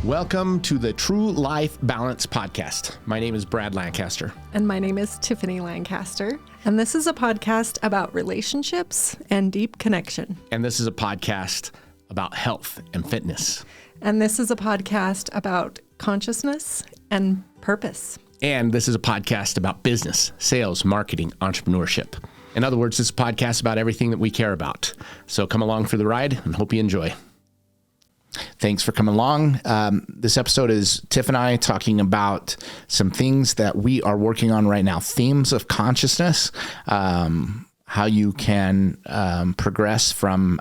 Welcome to the True Life Balance Podcast. My name is Brad Lancaster. And my name is Tiffany Lancaster. And this is a podcast about relationships and deep connection. And this is a podcast about health and fitness. And this is a podcast about consciousness and purpose. And this is a podcast about business, sales, marketing, entrepreneurship. In other words, it's a podcast about everything that we care about. So come along for the ride and hope you enjoy. Thanks for coming along. This episode is Tiff and I talking about some things that we are working on right now, themes of consciousness, how you can progress from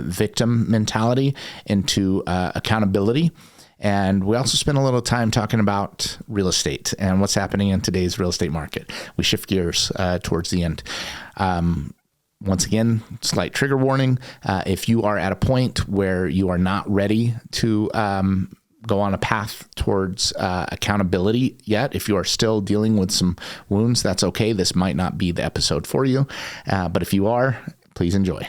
victim mentality into accountability. And we also spent a little time talking about real estate and what's happening in today's real estate market. We shift gears towards the end. Once again, slight trigger warning. If you are at a point where you are not ready to go on a path towards accountability yet, if you are still dealing with some wounds, that's okay. This might not be the episode for you. But if you are, please enjoy.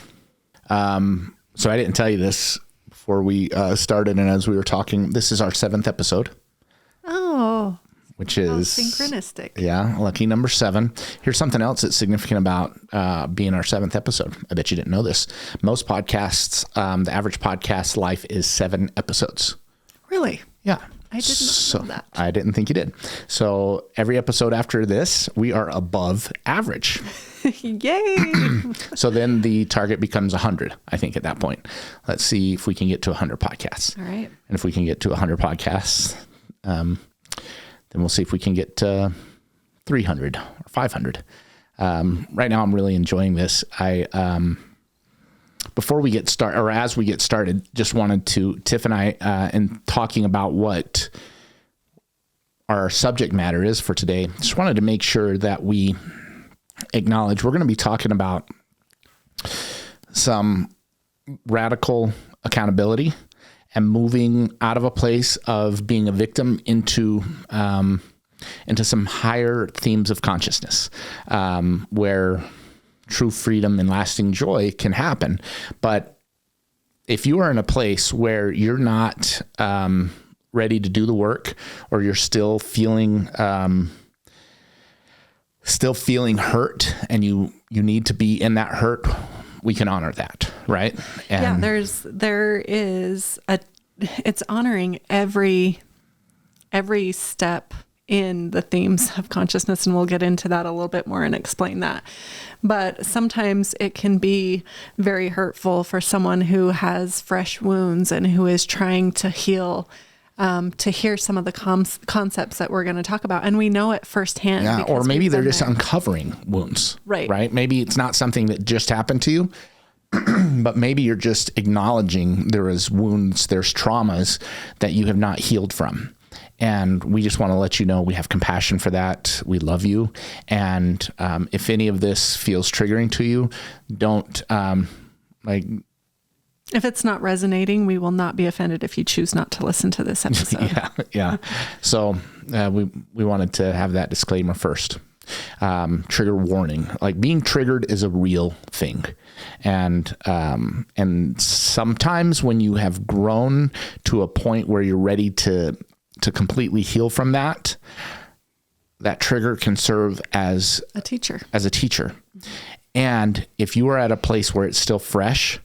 So I didn't tell you this before we started, and as we were talking, this is our 7th episode. Oh, which is synchronistic. Yeah, lucky number 7. Here's something else that's significant about being our 7th episode. I bet you didn't know this. Most podcasts, the average podcast life is 7 episodes. Really? Yeah. I did not know that. I didn't think you did. So every episode after this, we are above average. Yay. So then the target becomes 100, I think, at that point. Let's see if we can get to 100 podcasts. All right. And if we can get to 100 podcasts, then we'll see if we can get to 300 or 500. Right now, I'm really enjoying this. Before we get started, or as we get started, just wanted to, Tiff and I, in talking about what our subject matter is for today, just wanted to make sure that we acknowledge we're going to be talking about some radical accountability and moving out of a place of being a victim into some higher themes of consciousness, where true freedom and lasting joy can happen. But if you are in a place where you're not ready to do the work, or you're still feeling hurt, and you need to be in that hurt, we can honor that, right? And it's honoring every step in the themes of consciousness, and we'll get into that a little bit more and explain that. But sometimes it can be very hurtful for someone who has fresh wounds and who is trying to heal, to hear some of the concepts that we're going to talk about. And we know it firsthand. Yeah, or maybe they're just uncovering wounds. Right? Maybe it's not something that just happened to you, but maybe you're just acknowledging there is wounds, there's traumas that you have not healed from. And we just want to let you know we have compassion for that. We love you. And if any of this feels triggering to you, don't if it's not resonating, we will not be offended if you choose not to listen to this episode. Yeah. So we wanted to have that disclaimer first. Trigger warning. Like, being triggered is a real thing. And sometimes when you have grown to a point where you're ready to completely heal from that trigger can serve as a teacher. And if you are at a place where it's still fresh,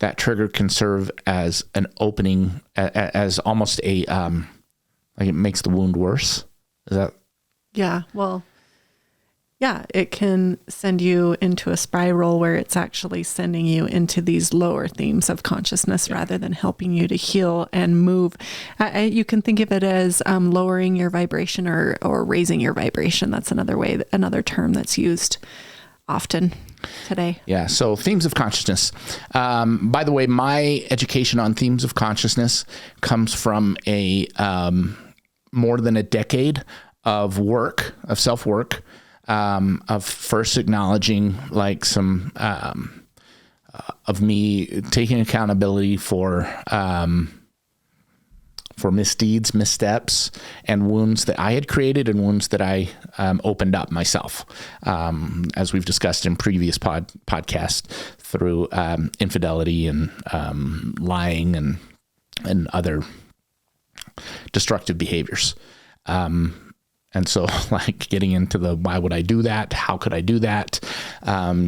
that trigger can serve as an opening, as almost a, like, it makes the wound worse. Is that? Yeah. Well, yeah, it can send you into a spiral where it's actually sending you into these lower themes of consciousness rather than helping you to heal and move. You can think of it as lowering your vibration or raising your vibration. That's another term that's used often today. Yeah. So themes of consciousness. By the way, my education on themes of consciousness comes from a more than a decade of self-work, of first acknowledging like some of me taking accountability for misdeeds, missteps, and wounds that I had created and wounds that I opened up myself, as we've discussed in previous podcasts, through infidelity and lying and other destructive behaviors. And so like getting into the, why would I do that? How could I do that?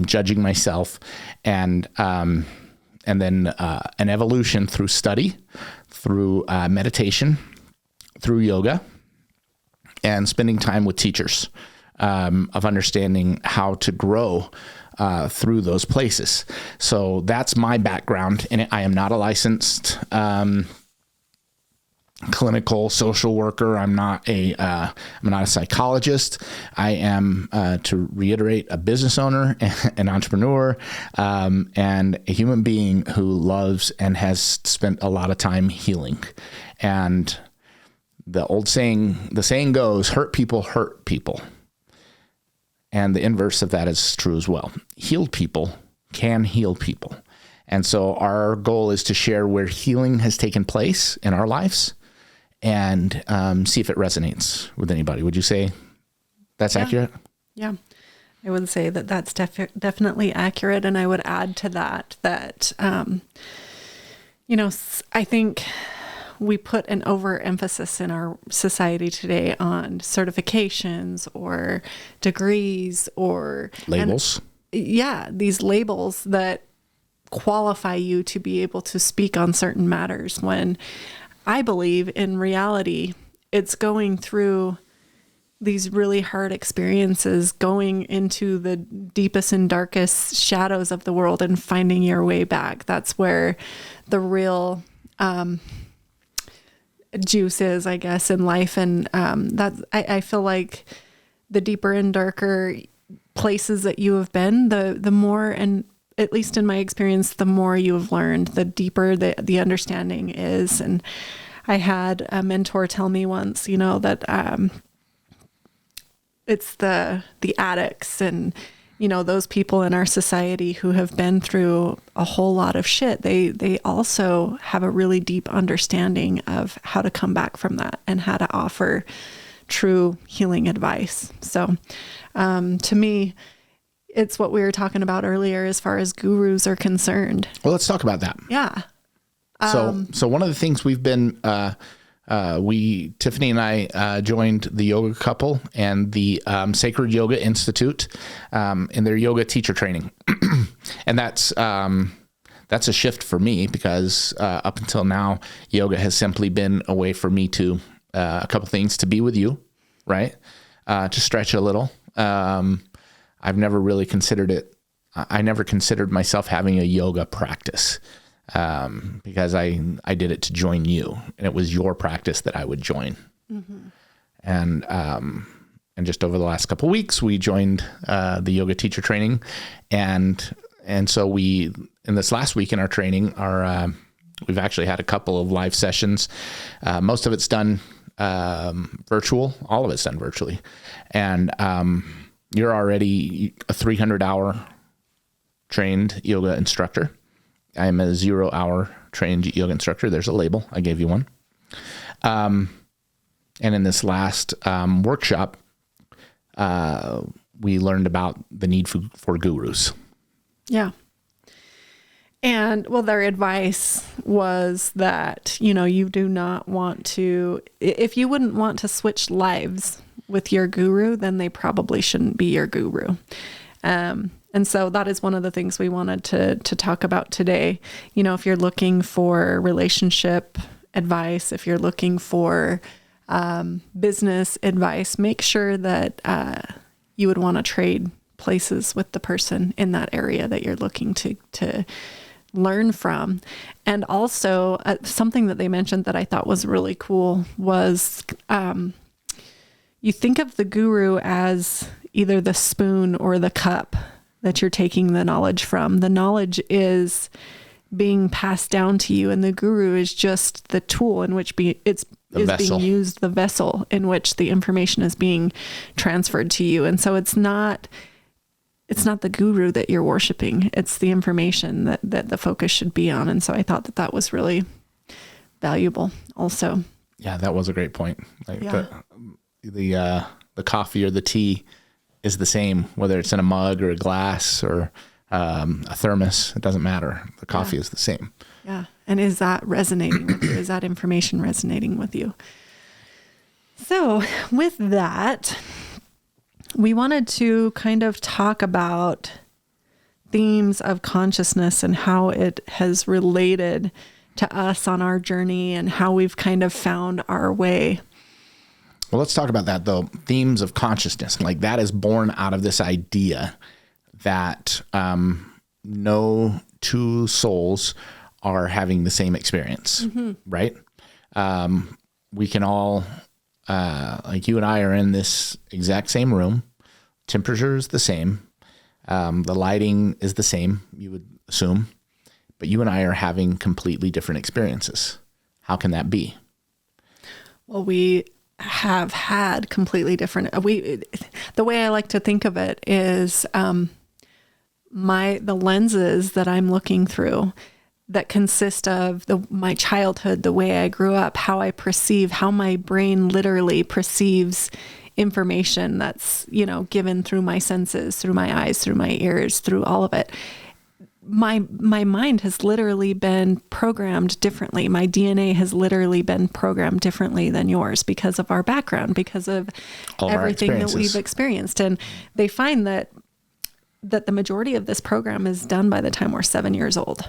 Judging myself, and then an evolution through study, through meditation, through yoga, and spending time with teachers, of understanding how to grow through those places. So that's my background in it. I am not a licensed clinical social worker. I'm not a psychologist. I am, to reiterate, a business owner, an entrepreneur, and a human being who loves and has spent a lot of time healing. And the saying goes, hurt people hurt people. And the inverse of that is true as well. Healed people can heal people. And so our goal is to share where healing has taken place in our lives, and see if it resonates with anybody. Would you say that's accurate? Yeah, I would say that that's definitely accurate. And I would add to that, I think we put an overemphasis in our society today on certifications or degrees or labels. These labels that qualify you to be able to speak on certain matters, when I believe in reality, it's going through these really hard experiences, going into the deepest and darkest shadows of the world and finding your way back. That's where the real juice is, I guess, in life. And I feel like the deeper and darker places that you have been, the more, and at least in my experience, the more you have learned, the deeper the understanding is. And I had a mentor tell me once, that it's the addicts and, those people in our society who have been through a whole lot of shit. They also have a really deep understanding of how to come back from that and how to offer true healing advice. So to me, it's what we were talking about earlier as far as gurus are concerned. Well, let's talk about that. Yeah. So one of the things we've been, Tiffany and I joined the yoga couple and the Sacred Yoga Institute in their yoga teacher training. And that's a shift for me, because up until now, yoga has simply been a way for me to, a couple things, to be with you, right? To stretch a little. I've never really considered it. I never considered myself having a yoga practice, because I did it to join you, and it was your practice that I would join. Mm-hmm. And just over the last couple of weeks, we joined the yoga teacher training, and so we, in this last week in our training, we've actually had a couple of live sessions. Most of it's done virtual. All of it's done virtually, and you're already a 300-hour trained yoga instructor. I'm a 0-hour trained yoga instructor. There's a label. I gave you one. And in this last workshop, we learned about the need for gurus. Yeah. And well, their advice was that, you do not want to, if you wouldn't want to switch lives with your guru, then they probably shouldn't be your guru. And so that is one of the things we wanted to talk about today. If you're looking for relationship advice, if you're looking for business advice, make sure that you would want to trade places with the person in that area that you're looking to learn from. And also something that they mentioned that I thought was really cool was you think of the guru as either the spoon or the cup that you're taking the knowledge from. The knowledge is being passed down to you, and the guru is just the tool in which being used, the vessel in which the information is being transferred to you. And so it's not the guru that you're worshiping. It's the information that the focus should be on. And so I thought that was really valuable also. Yeah, that was a great point. The coffee or the tea is the same, whether it's in a mug or a glass or a thermos. It doesn't matter. The coffee is the same. Yeah. And is that resonating with you? Is that information resonating with you? So with that, we wanted to kind of talk about themes of consciousness and how it has related to us on our journey and how we've kind of found our way. Well, let's talk about that though. Themes of consciousness, like that is born out of this idea that no two souls are having the same experience, right? We can all, like you and I are in this exact same room. Temperature is the same. The lighting is the same, you would assume, but you and I are having completely different experiences. How can that be? Well, we have had completely different, the way I like to think of it is, the lenses that I'm looking through that consist of my childhood, the way I grew up, how I perceive, how my brain literally perceives information that's, given through my senses, through my eyes, through my ears, through all of it. My mind has literally been programmed differently. My DNA has literally been programmed differently than yours because of our background, because of everything that we've experienced. And they find that the majority of this program is done by the time we're 7 years old.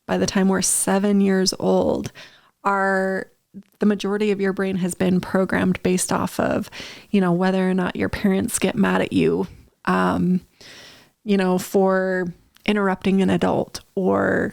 By the time we're 7 years old, the majority of your brain has been programmed based off of, whether or not your parents get mad at you, for interrupting an adult or,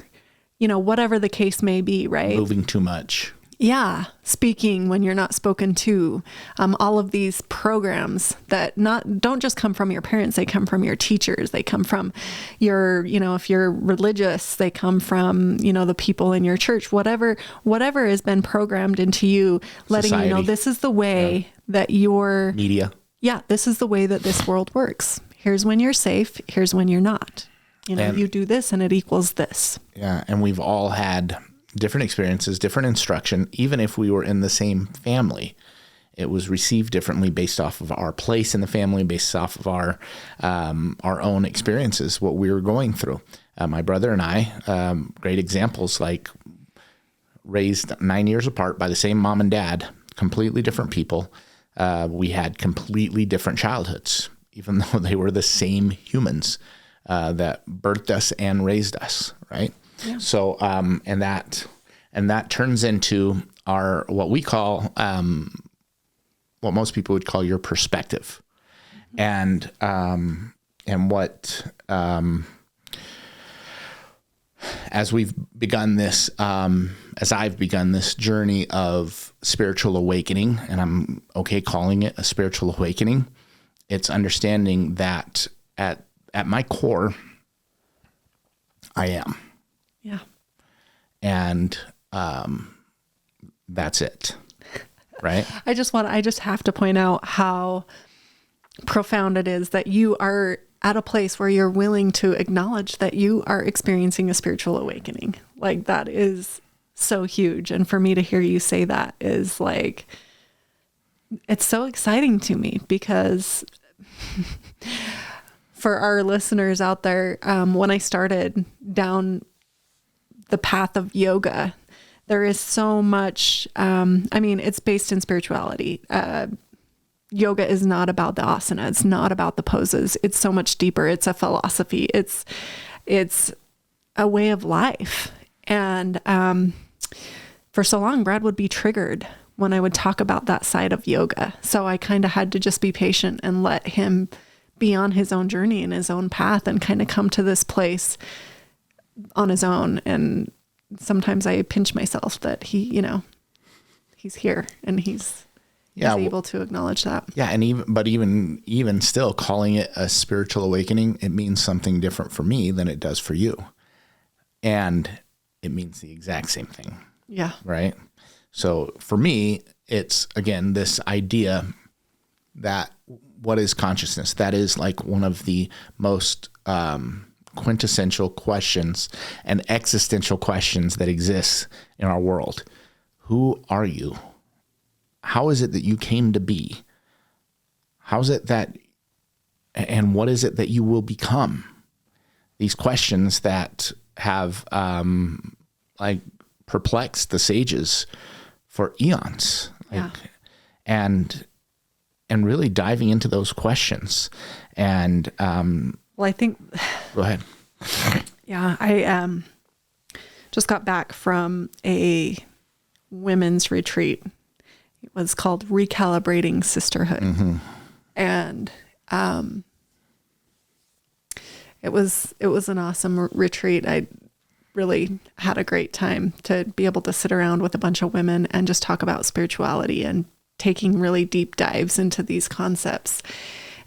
whatever the case may be, right? Moving too much. Yeah. Speaking when you're not spoken to. All of these programs that don't just come from your parents, they come from your teachers. They come from your, if you're religious, they come from, the people in your church, whatever has been programmed into you, letting Society. you know, this is the way that your Media. Yeah. This is the way that this world works. Here's when you're safe. Here's when you're not. You do this and it equals this. Yeah. And we've all had different experiences, different instruction. Even if we were in the same family, it was received differently based off of our place in the family, based off of our own experiences, what we were going through. My brother and I, great examples, like raised 9 years apart by the same mom and dad, completely different people. We had completely different childhoods, even though they were the same humans that birthed us and raised us, right? Yeah. So, and that turns into our, what we call, what most people would call your perspective. And what, as we've begun this, as I've begun this journey of spiritual awakening, and I'm okay calling it a spiritual awakening, it's understanding that at my core, I am. Yeah. And that's it. Right? I just have to point out how profound it is that you are at a place where you're willing to acknowledge that you are experiencing a spiritual awakening. Like, that is so huge. And for me to hear you say that is like, it's so exciting to me, because for our listeners out there, when I started down the path of yoga, there is so much, it's based in spirituality. Yoga is not about the asana. It's not about the poses. It's so much deeper. It's a philosophy. It's a way of life. And for so long, Brad would be triggered when I would talk about that side of yoga. So I kind of had to just be patient and let him be on his own journey and his own path and kind of come to this place on his own. And sometimes I pinch myself that he's here and he's able to acknowledge that. Yeah. And even still, calling it a spiritual awakening, it means something different for me than it does for you. And it means the exact same thing. Yeah. Right. So for me, it's, again, this idea that what is consciousness? That is like one of the most quintessential questions and existential questions that exist in our world. Who are you? How is it that you came to be? How is it that, and what is it that you will become? These questions that have perplexed the sages for eons. and really diving into those questions. And well, I think. Go ahead. Yeah, I just got back from a women's retreat. It was called Recalibrating Sisterhood, and it was an awesome retreat. I really had a great time to be able to sit around with a bunch of women and just talk about spirituality and taking really deep dives into these concepts.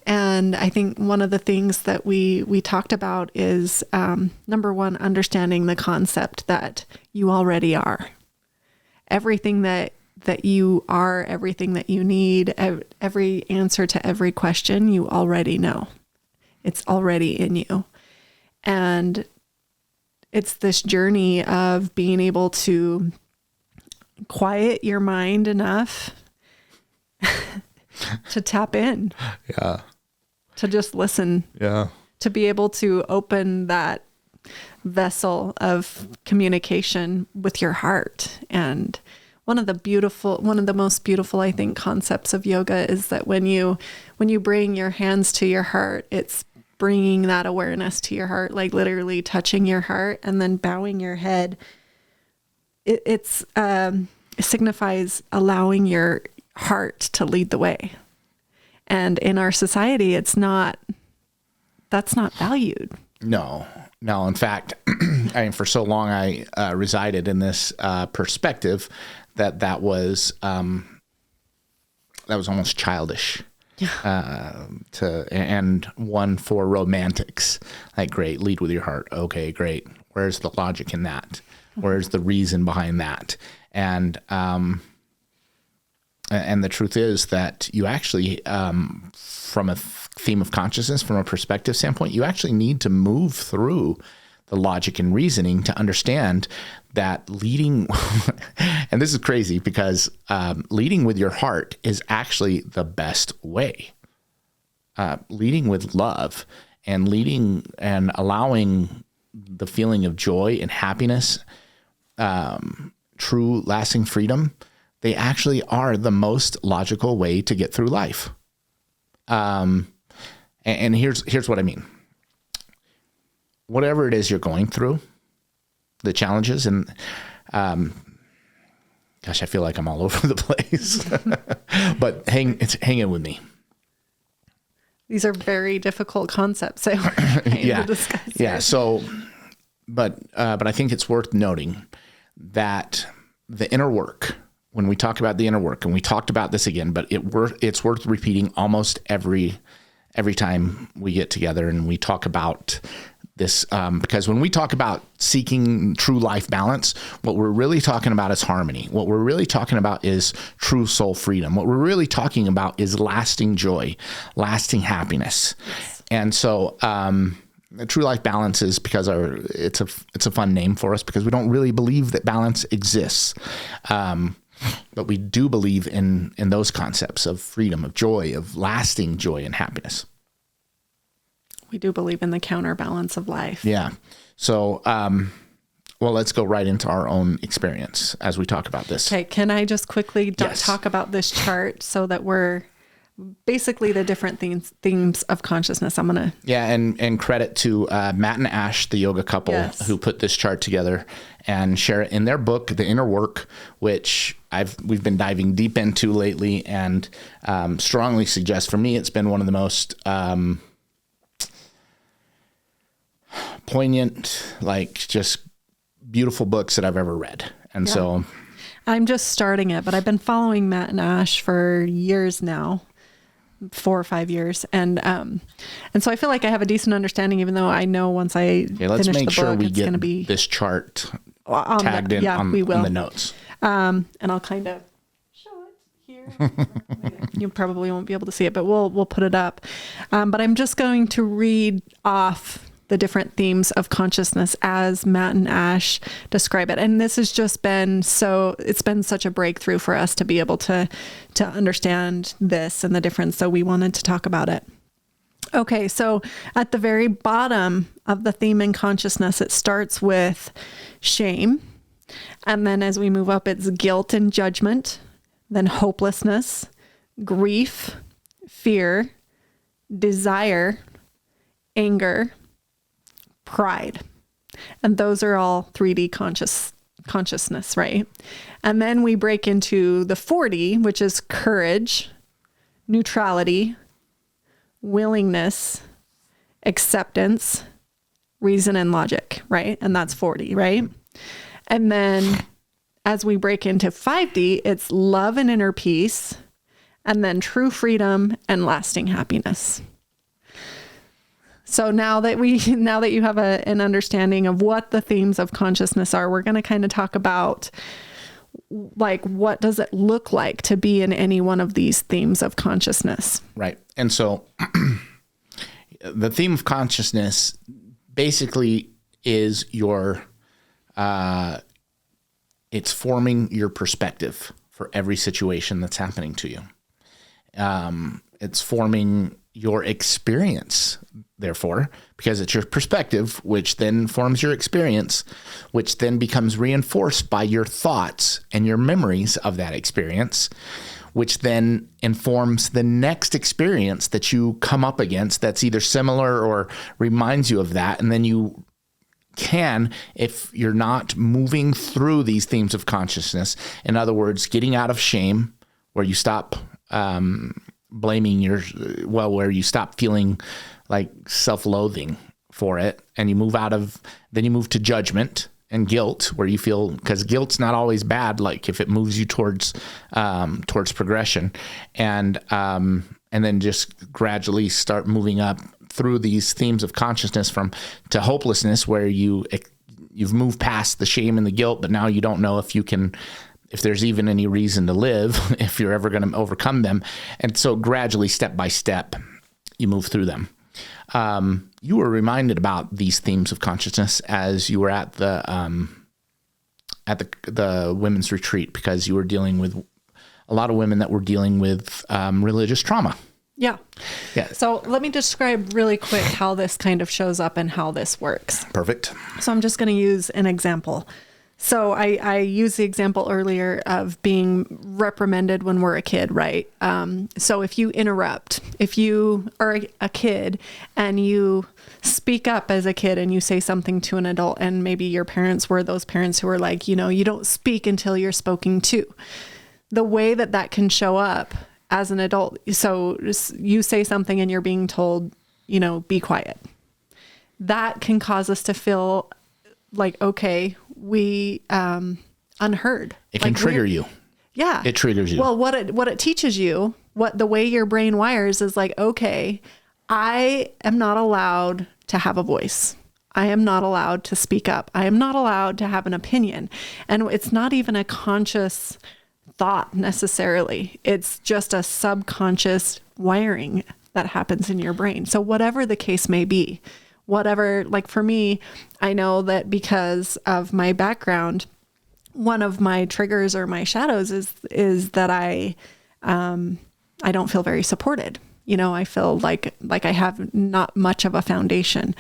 And I think one of the things that we talked about is, number one, understanding the concept that you already are. Everything that you are, everything that you need, every answer to every question, you already know. It's already in you. And it's this journey of being able to quiet your mind enough to tap in. Yeah. To just listen. Yeah. To be able to open that vessel of communication with your heart. And one of the most beautiful, I think, concepts of yoga is that when you bring your hands to your heart, it's bringing that awareness to your heart, like literally touching your heart and then bowing your head. It signifies allowing your heart to lead the way. And in our society, that's not valued. No. In fact, I mean, for so long, I resided in this perspective that was almost childish. And one for romantics. Like, great, lead with your heart. Okay, great. Where's the logic in that? Where's the reason behind that? And the truth is that you actually, from a theme of consciousness, from a perspective standpoint, you actually need to move through the logic and reasoning to understand that leading, and this is crazy because leading with your heart is actually the best way. Leading with love and leading and allowing the feeling of joy and happiness, true lasting freedom, they actually are the most logical way to get through life. And here's what I mean. Whatever it is you're going through, the challenges, and gosh, I feel like I'm all over the place, but hang in with me. These are very difficult concepts to discuss. Yeah. So, but I think it's worth noting that the inner work, when we talk about the inner work, and we talked about this again, but it's worth repeating almost every time we get together and we talk about this, because when we talk about seeking true life balance, what we're really talking about is harmony. What we're really talking about is true soul freedom. What we're really talking about is lasting joy, lasting happiness. Yes. And so, true life balance is because it's a fun name for us because we don't really believe that balance exists. But we do believe in those concepts of freedom, of joy, of lasting joy and happiness. We do believe in the counterbalance of life. Yeah. So, well, let's go right into our own experience as we talk about this. Okay. Can I just quickly talk about this chart so that we're basically the different themes of consciousness? I'm going to. Yeah. And credit to Matt and Ash, the yoga couple who put this chart together and share it in their book, The Inner Work, which we've been diving deep into lately, and strongly suggest, for me, it's been one of the most poignant, like just beautiful books that I've ever read. And so I'm just starting it, but I've been following Matt and Ash for years now, 4 or 5 years. And so I feel like I have a decent understanding, even though I know once I finish the book, it's going to be this chart tagged in on the notes. And I'll kind of show it here. You probably won't be able to see it, but we'll put it up. But I'm just going to read off the different themes of consciousness as Matt and Ash describe it. And this has just been it's been such a breakthrough for us to be able to understand this and the difference. So we wanted to talk about it. Okay. So at the very bottom of the theme in consciousness, it starts with shame. And then as we move up, it's guilt and judgment, then hopelessness, grief, fear, desire, anger, pride. And those are all 3D consciousness, right? And then we break into the 4D, which is courage, neutrality, willingness, acceptance, reason, and logic, right? And that's 4D, right? And then as we break into 5D, it's love and inner peace, and then true freedom and lasting happiness. So now that you have an understanding of what the themes of consciousness are, we're going to kind of talk about like, what does it look like to be in any one of these themes of consciousness? Right. And so the theme of consciousness basically is it's forming your perspective for every situation that's happening to you. It's forming your experience, therefore, because it's your perspective, which then forms your experience, which then becomes reinforced by your thoughts and your memories of that experience, which then informs the next experience that you come up against that's either similar or reminds you of that. And then you can, if you're not moving through these themes of consciousness, in other words, getting out of shame, where you stop blaming where you stop feeling like self-loathing for it, and you move to judgment and guilt, where you feel, because guilt's not always bad, like if it moves you towards progression, and then just gradually start moving up through these themes of consciousness to hopelessness, where you've moved past the shame and the guilt, but now you don't know if there's even any reason to live, if you're ever going to overcome them. And so gradually, step by step, you move through them. You were reminded about these themes of consciousness as you were at the women's retreat, because you were dealing with a lot of women that were dealing with religious trauma. Yeah. Yeah. So let me describe really quick how this kind of shows up and how this works. Perfect. So I'm just going to use an example. So I used the example earlier of being reprimanded when we're a kid, right? So if you interrupt, if you are a kid and you speak up as a kid and you say something to an adult, and maybe your parents were those parents who were like, you don't speak until you're spoken to. The way that can show up as an adult. So you say something and you're being told, be quiet. That can cause us to feel like, okay, we unheard. It can trigger you. Yeah. It triggers you. Well, what it teaches you, the way your brain wires is like, okay, I am not allowed to have a voice. I am not allowed to speak up. I am not allowed to have an opinion. And it's not even a conscious thought necessarily. It's just a subconscious wiring that happens in your brain. So whatever the case may be, like for me, I know that because of my background, one of my triggers or my shadows is that I don't feel very supported. I feel like I have not much of a foundation.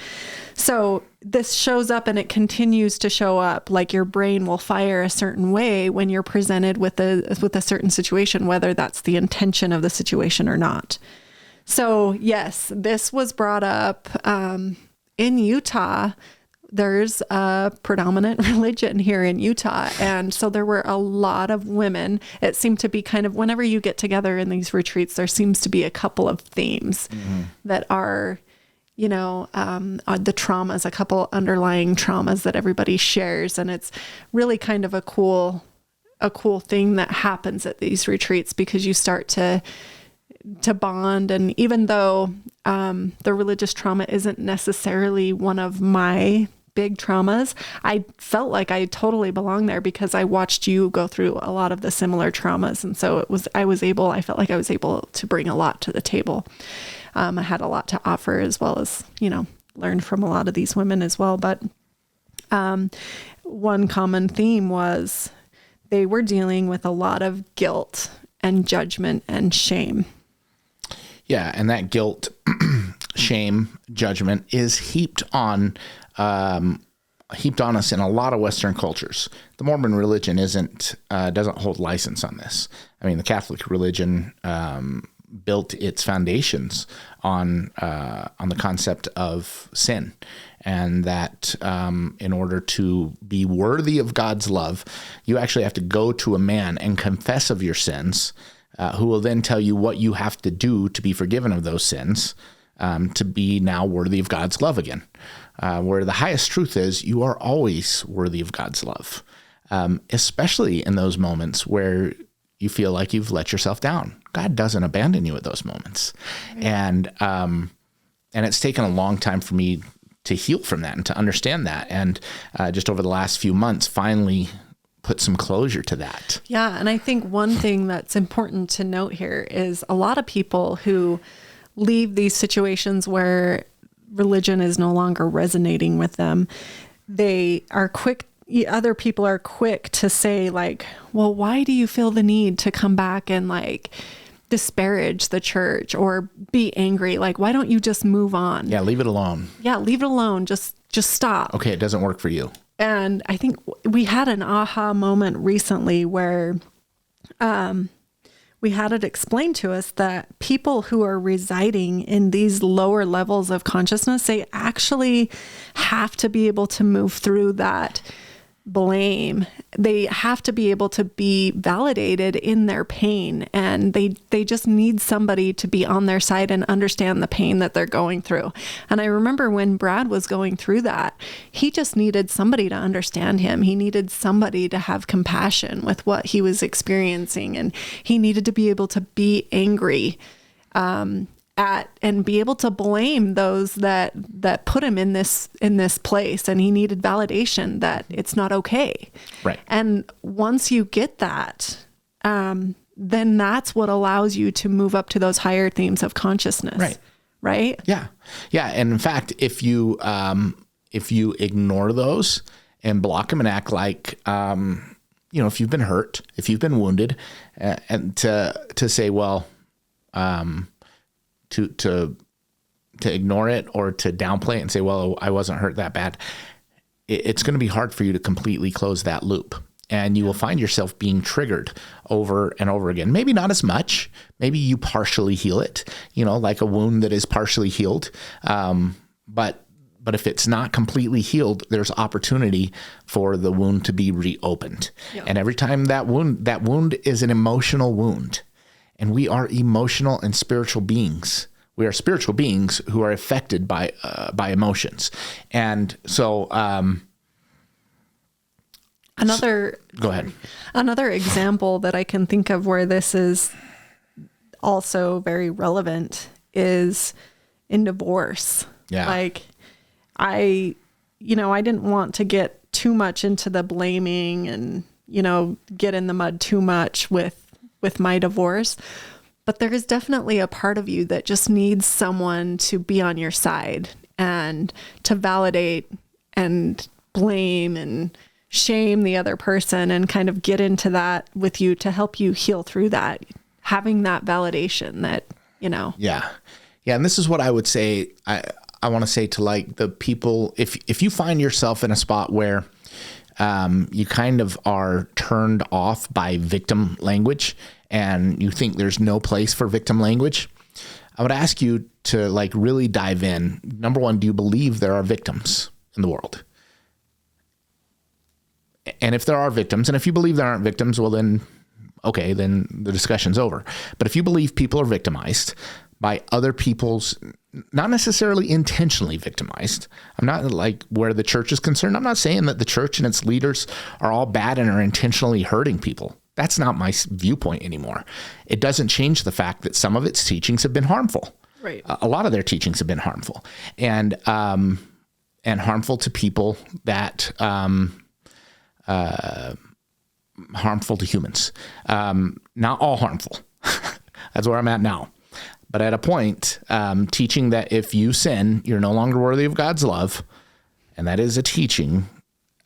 So this shows up, and it continues to show up. Like your brain will fire a certain way when you're presented with a certain situation, whether that's the intention of the situation or not. So yes, this was brought up in Utah. There's a predominant religion here in Utah. And so there were a lot of women. It seemed to be kind of, whenever you get together in these retreats, there seems to be a couple of themes that are, the traumas, a couple underlying traumas that everybody shares. And it's really kind of a cool thing that happens at these retreats, because you start to bond. And even though the religious trauma isn't necessarily one of my big traumas, I felt like I totally belong there, because I watched you go through a lot of the similar traumas. And so I felt like I was able to bring a lot to the table. I had a lot to offer, as well as, learned from a lot of these women as well. But one common theme was they were dealing with a lot of guilt and judgment and shame. Yeah. And that guilt, shame, judgment is heaped on heaped on us in a lot of Western cultures. The Mormon religion doesn't hold license on this. I mean, the Catholic religion built its foundations on the concept of sin, and that in order to be worthy of God's love, you actually have to go to a man and confess of your sins, who will then tell you what you have to do to be forgiven of those sins, to be now worthy of God's love again. Where the highest truth is, you are always worthy of God's love, especially in those moments where you feel like you've let yourself down. God doesn't abandon you at those moments. Right. And it's taken a long time for me to heal from that and to understand that. And just over the last few months, finally put some closure to that. Yeah. And I think one thing that's important to note here is a lot of people who leave these situations where religion is no longer resonating with them, other people are quick to say like, well, why do you feel the need to come back and like disparage the church or be angry? Like, why don't you just move on? Yeah, leave it alone. Yeah, leave it alone. Just stop. Okay, it doesn't work for you. And I think we had an aha moment recently where we had it explained to us that people who are residing in these lower levels of consciousness, they actually have to be able to move through that blame. They have to be able to be validated in their pain, and they just need somebody to be on their side and understand the pain that they're going through. And I remember when Brad was going through that, he just needed somebody to understand him. He needed somebody to have compassion with what he was experiencing, and he needed to be able to be angry at and be able to blame those that put him in this place, and he needed validation that it's not okay. Right. And once you get that, then that's what allows you to move up to those higher themes of consciousness. Right. Right. Yeah. Yeah. And in fact, if you ignore those and block them and act like, if you've been hurt, if you've been wounded, and to say, well, to ignore it or to downplay it and say, well, I wasn't hurt that bad, it's going to be hard for you to completely close that loop. And you will find yourself being triggered over and over again. Maybe not as much. Maybe you partially heal it, like a wound that is partially healed. But if it's not completely healed, there's opportunity for the wound to be reopened. Yep. And every time that wound is an emotional wound. And we are emotional and spiritual beings. We are spiritual beings who are affected by emotions. And so, go ahead. Another example that I can think of where this is also very relevant is in divorce. Yeah. Like I didn't want to get too much into the blaming and, get in the mud too much with my divorce, but there is definitely a part of you that just needs someone to be on your side and to validate and blame and shame the other person and kind of get into that with you to help you heal through that, having that validation that, Yeah. Yeah. And this is what I would say. I want to say to like the people, if you find yourself in a spot where you kind of are turned off by victim language and you think there's no place for victim language, I would ask you to like really dive in. Number one, do you believe there are victims in the world? And if there are victims, and if you believe there aren't victims, well then, okay, then the discussion's over. But if you believe people are victimized by other people's, not necessarily intentionally victimized. I'm not like where the church is concerned. I'm not saying that the church and its leaders are all bad and are intentionally hurting people. That's not my viewpoint anymore. It doesn't change the fact that some of its teachings have been harmful. Right. A lot of their teachings have been harmful and harmful to people that, harmful to humans. Not all harmful. That's where I'm at now. But at a point, teaching that if you sin, you're no longer worthy of God's love, and that is a teaching,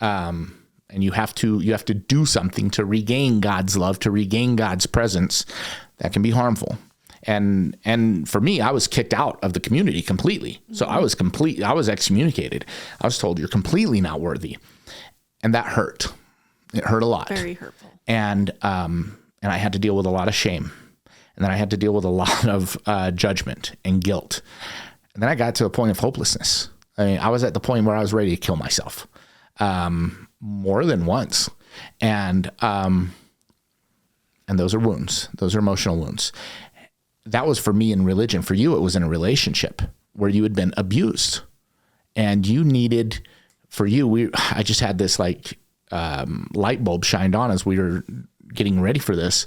and you have to do something to regain God's love, to regain God's presence, that can be harmful. And for me, I was kicked out of the community completely. So I was excommunicated. I was told you're completely not worthy. And that hurt. It hurt a lot. Very hurtful. And I had to deal with a lot of shame. And then I had to deal with a lot of judgment and guilt. And then I got to a point of hopelessness. I mean, I was at the point where I was ready to kill myself more than once. And those are wounds. Those are emotional wounds. That was for me in religion. For you, it was in a relationship where you had been abused. And you needed, for you, I just had this like light bulb shined on as we were getting ready for this.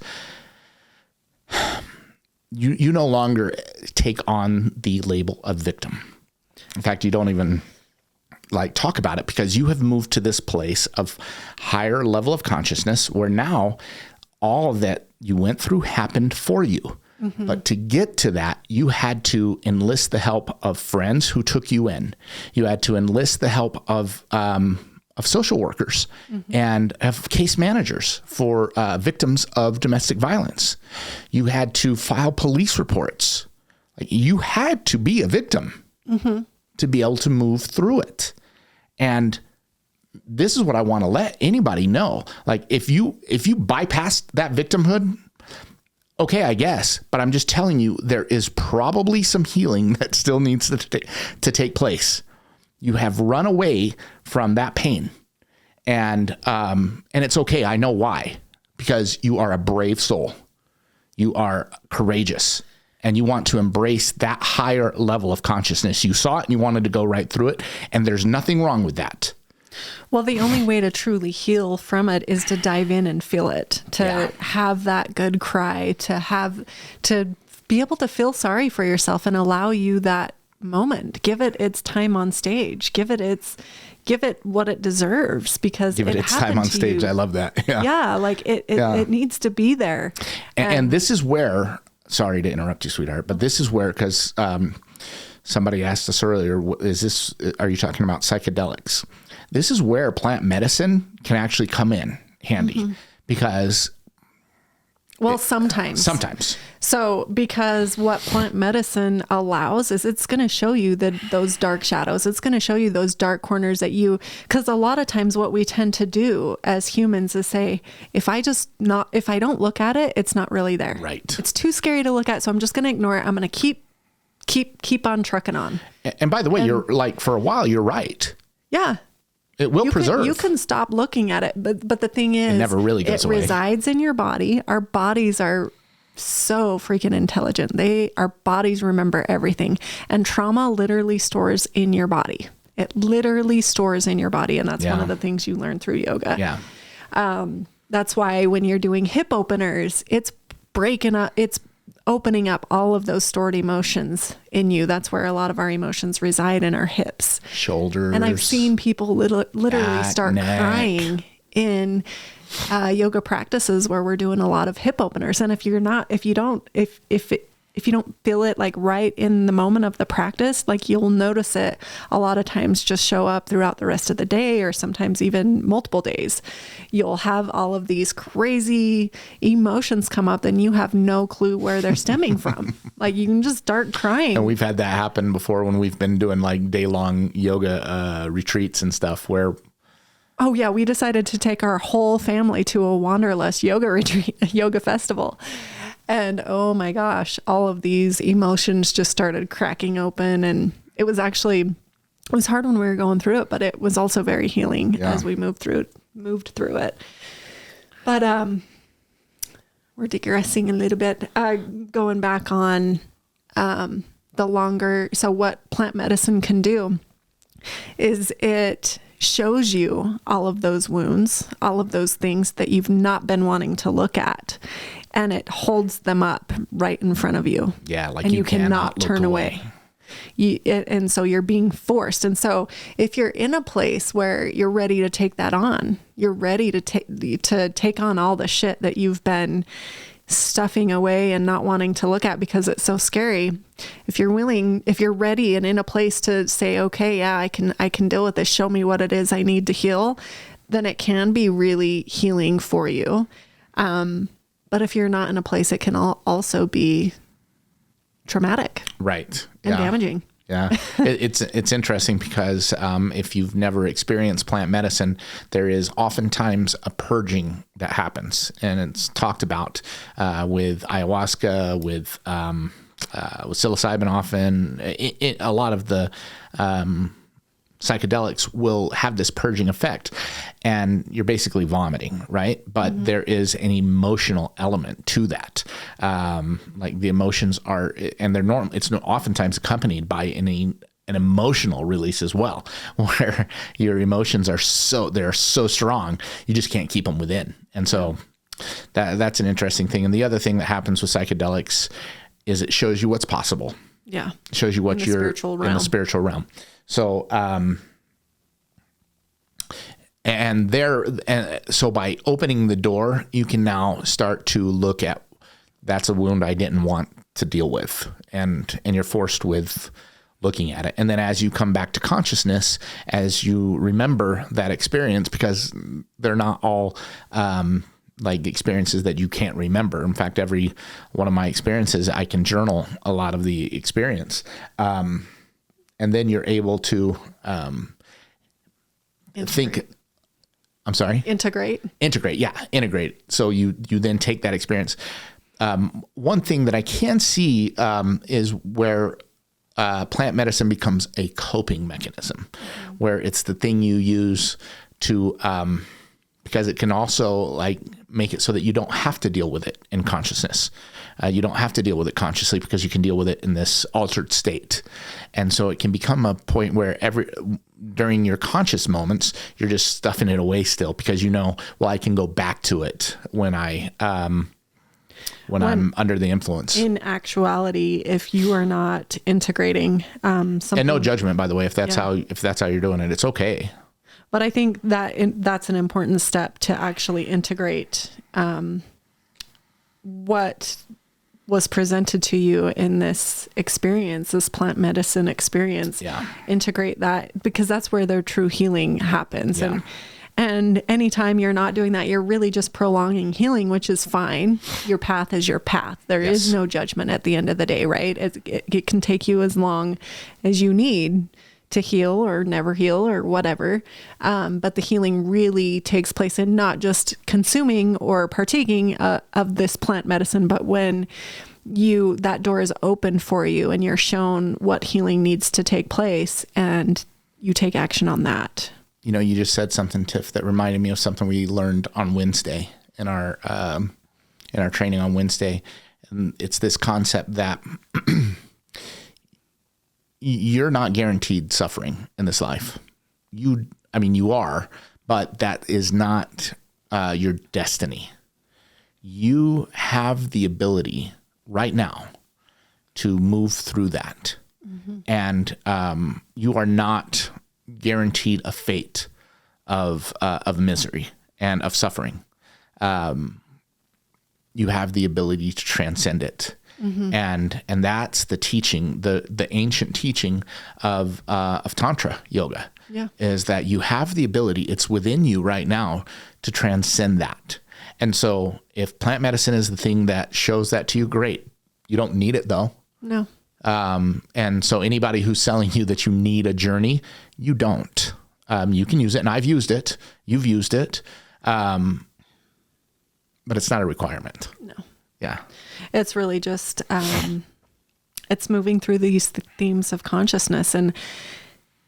You no longer take on the label of victim. In fact, you don't even like talk about it because you have moved to this place of higher level of consciousness where now all that you went through happened for you. Mm-hmm. But to get to that, you had to enlist the help of friends who took you in. You had to enlist the help of social workers and of case managers for victims of domestic violence. You had to file police reports. Like, you had to be a victim to be able to move through it. And this is what I want to let anybody know. Like, if you bypassed that victimhood, okay, I guess, but I'm just telling you, there is probably some healing that still needs to take place. You have run away from that pain, and it's okay. I know why, because you are a brave soul. You are courageous, and you want to embrace that higher level of consciousness. You saw it and you wanted to go right through it, and there's nothing wrong with that. Well, the only way to truly heal from it is to dive in and feel it, to have that good cry, to be able to feel sorry for yourself and allow you that moment. Give it its time on stage. Give it what it deserves, because give it its time on stage. I love that. Yeah. Like it needs to be there. And this is where, sorry to interrupt you, sweetheart, but this is where, because somebody asked us earlier, are you talking about psychedelics? This is where plant medicine can actually come in handy because... Well, sometimes. So because what plant medicine allows is it's going to show you those dark shadows. It's going to show you those dark corners because a lot of times what we tend to do as humans is say, if I don't look at it, it's not really there. Right. It's too scary to look at. So I'm just going to ignore it. I'm going to keep on trucking on. And by the way, you're like, for a while, you're right. Yeah. It will preserve. You can stop looking at it, but the thing is, it never really goes away. It resides in your body. Our bodies are so freaking intelligent. Our bodies remember everything, and trauma literally stores in your body. It literally stores in your body, and that's one of the things you learn through yoga. Yeah. That's why when you're doing hip openers, it's opening up all of those stored emotions in you. That's where a lot of our emotions reside, in our hips, shoulders. And I've seen people literally start crying in yoga practices where we're doing a lot of hip openers. And if you don't feel it like right in the moment of the practice, like you'll notice it a lot of times just show up throughout the rest of the day, or sometimes even multiple days. You'll have all of these crazy emotions come up and you have no clue where they're stemming from. Like you can just start crying. And we've had that happen before when we've been doing like day-long yoga retreats and stuff where... Oh yeah, we decided to take our whole family to a wanderlust yoga retreat, a yoga festival. And oh my gosh, all of these emotions just started cracking open. And it was hard when we were going through it, but it was also very healing as we moved through it. But we're digressing a little bit, going back on so what plant medicine can do is it shows you all of those wounds, all of those things that you've not been wanting to look at. And it holds them up right in front of you. Yeah, like and you cannot turn away. And so you're being forced. And so if you're in a place where you're ready to take that on, you're ready to take on all the shit that you've been stuffing away and not wanting to look at because it's so scary. If you're ready and in a place to say, okay, yeah, I can deal with this. Show me what it is I need to heal. Then it can be really healing for you. But if you're not in a place, it can also be traumatic Right. and damaging. Yeah. It's interesting because if you've never experienced plant medicine, there is oftentimes a purging that happens. And it's talked about with ayahuasca, with psilocybin often. A lot of the psychedelics will have this purging effect, and you're basically vomiting, right? But there is an emotional element to that. Like the emotions are, and they're normal. It's oftentimes accompanied by an emotional release as well, where your emotions are they're so strong, you just can't keep them within. And so that's an interesting thing. And the other thing that happens with psychedelics is it shows you what's possible. Yeah. It shows you what you're in the spiritual realm. So, so by opening the door, you can now start to look at, that's a wound I didn't want to deal with. And you're forced with looking at it. And then as you come back to consciousness, as you remember that experience, because they're not all, like experiences that you can't remember. In fact, every one of my experiences, I can journal a lot of the experience. And then you're able to think. I'm sorry? Integrate. Yeah, integrate. So you then take that experience. One thing that I can see is where plant medicine becomes a coping mechanism, where it's the thing you use to, because it can also like make it so that you don't have to deal with it in consciousness. You don't have to deal with it consciously because you can deal with it in this altered state. And so it can become a point where during your conscious moments, you're just stuffing it away still because I can go back to it when I'm under the influence. In actuality, if you are not integrating something, and no judgment, by the way, if that's how you're doing it, it's okay. But I think that that's an important step to actually integrate what was presented to you in this experience, this plant medicine experience. Yeah. Integrate that, because that's where their true healing happens. Yeah. And anytime you're not doing that, you're really just prolonging healing, which is fine. Your path is your path. There is no judgment at the end of the day, right? It can take you as long as you need to heal or never heal or whatever. But the healing really takes place in not just consuming or partaking of this plant medicine, but when that door is open for you and you're shown what healing needs to take place and you take action on that. You just said something, Tiff, that reminded me of something we learned on Wednesday in our training on Wednesday. And it's this concept that you're not guaranteed suffering in this life. You are, but that is not your destiny. You have the ability right now to move through that. Mm-hmm. And you are not guaranteed a fate of misery and of suffering. You have the ability to transcend it. Mm-hmm. And that's the teaching, the ancient teaching of Tantra yoga, is that you have the ability, it's within you right now to transcend that. And so if plant medicine is the thing that shows that to you, great. You don't need it though. No. And so anybody who's selling you that you need a journey, you don't. You can use it, and I've used it. You've used it. But it's not a requirement. No. Yeah. It's really just, it's moving through these themes of consciousness. And,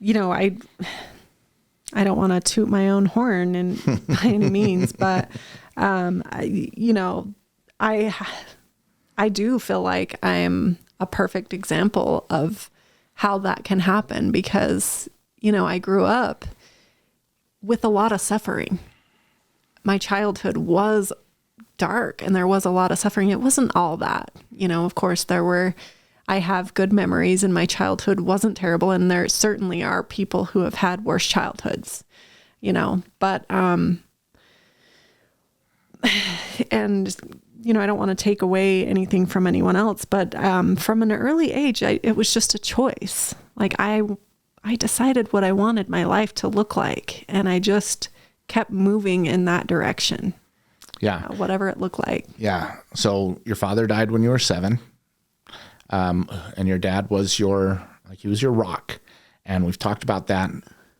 I don't want to toot my own horn by any means, but, I do feel like I'm a perfect example of how that can happen because, I grew up with a lot of suffering. My childhood was dark and there was a lot of suffering. It wasn't all that, of course I have good memories and my childhood wasn't terrible. And there certainly are people who have had worse childhoods, but, and, I don't want to take away anything from anyone else, but, from an early age, it was just a choice. Like I decided what I wanted my life to look like. And I just kept moving in that direction. Yeah. Whatever it looked like. Yeah. So your father died when you were 7. and your dad was he was your rock. And we've talked about that,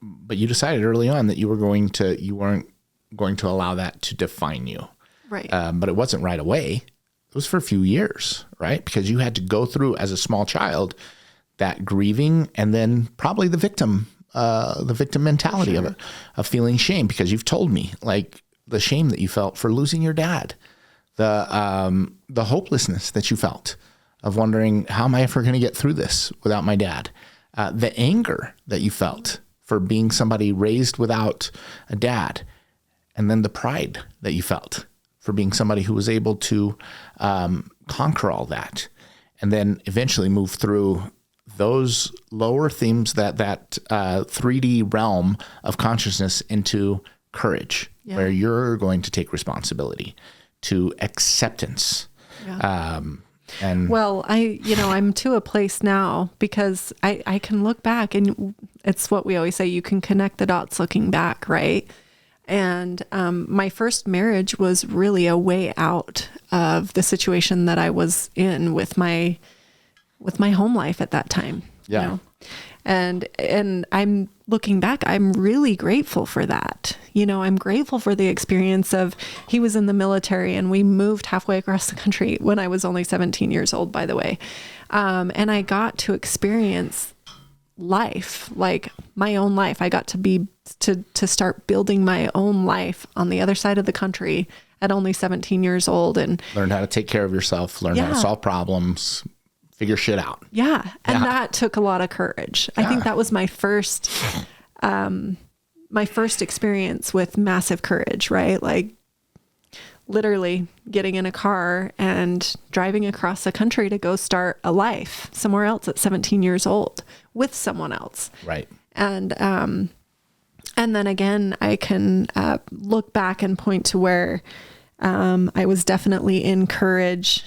but you decided early on that you weren't going to allow that to define you. Right. But it wasn't right away. It was for a few years, right? Because you had to go through as a small child that grieving, and then probably the victim mentality of it, of feeling shame, because you've told me like the shame that you felt for losing your dad, the hopelessness that you felt of wondering, how am I ever going to get through this without my dad? The anger that you felt for being somebody raised without a dad, and then the pride that you felt for being somebody who was able to conquer all that, and then eventually move through those lower themes, that 3D realm of consciousness, into courage, where you're going to take responsibility, to acceptance. Yeah. Well, I'm to a place now because I can look back, and it's what we always say, you can connect the dots looking back, right? And my first marriage was really a way out of the situation that I was in with my home life at that time. Yeah. You know? And I'm looking back, I'm really grateful for that. I'm grateful for the experience of, he was in the military and we moved halfway across the country when I was only 17 years old, by the way. And I got to experience life, like my own life. I got to start building my own life on the other side of the country at only 17 years old, and learn how to take care of yourself, learn how to solve problems, figure shit out. Yeah. And that took a lot of courage. I think that was my first experience with massive courage, right? Like literally getting in a car and driving across the country to go start a life somewhere else at 17 years old with someone else. Right. And then again, I can look back and point to where I was definitely in courage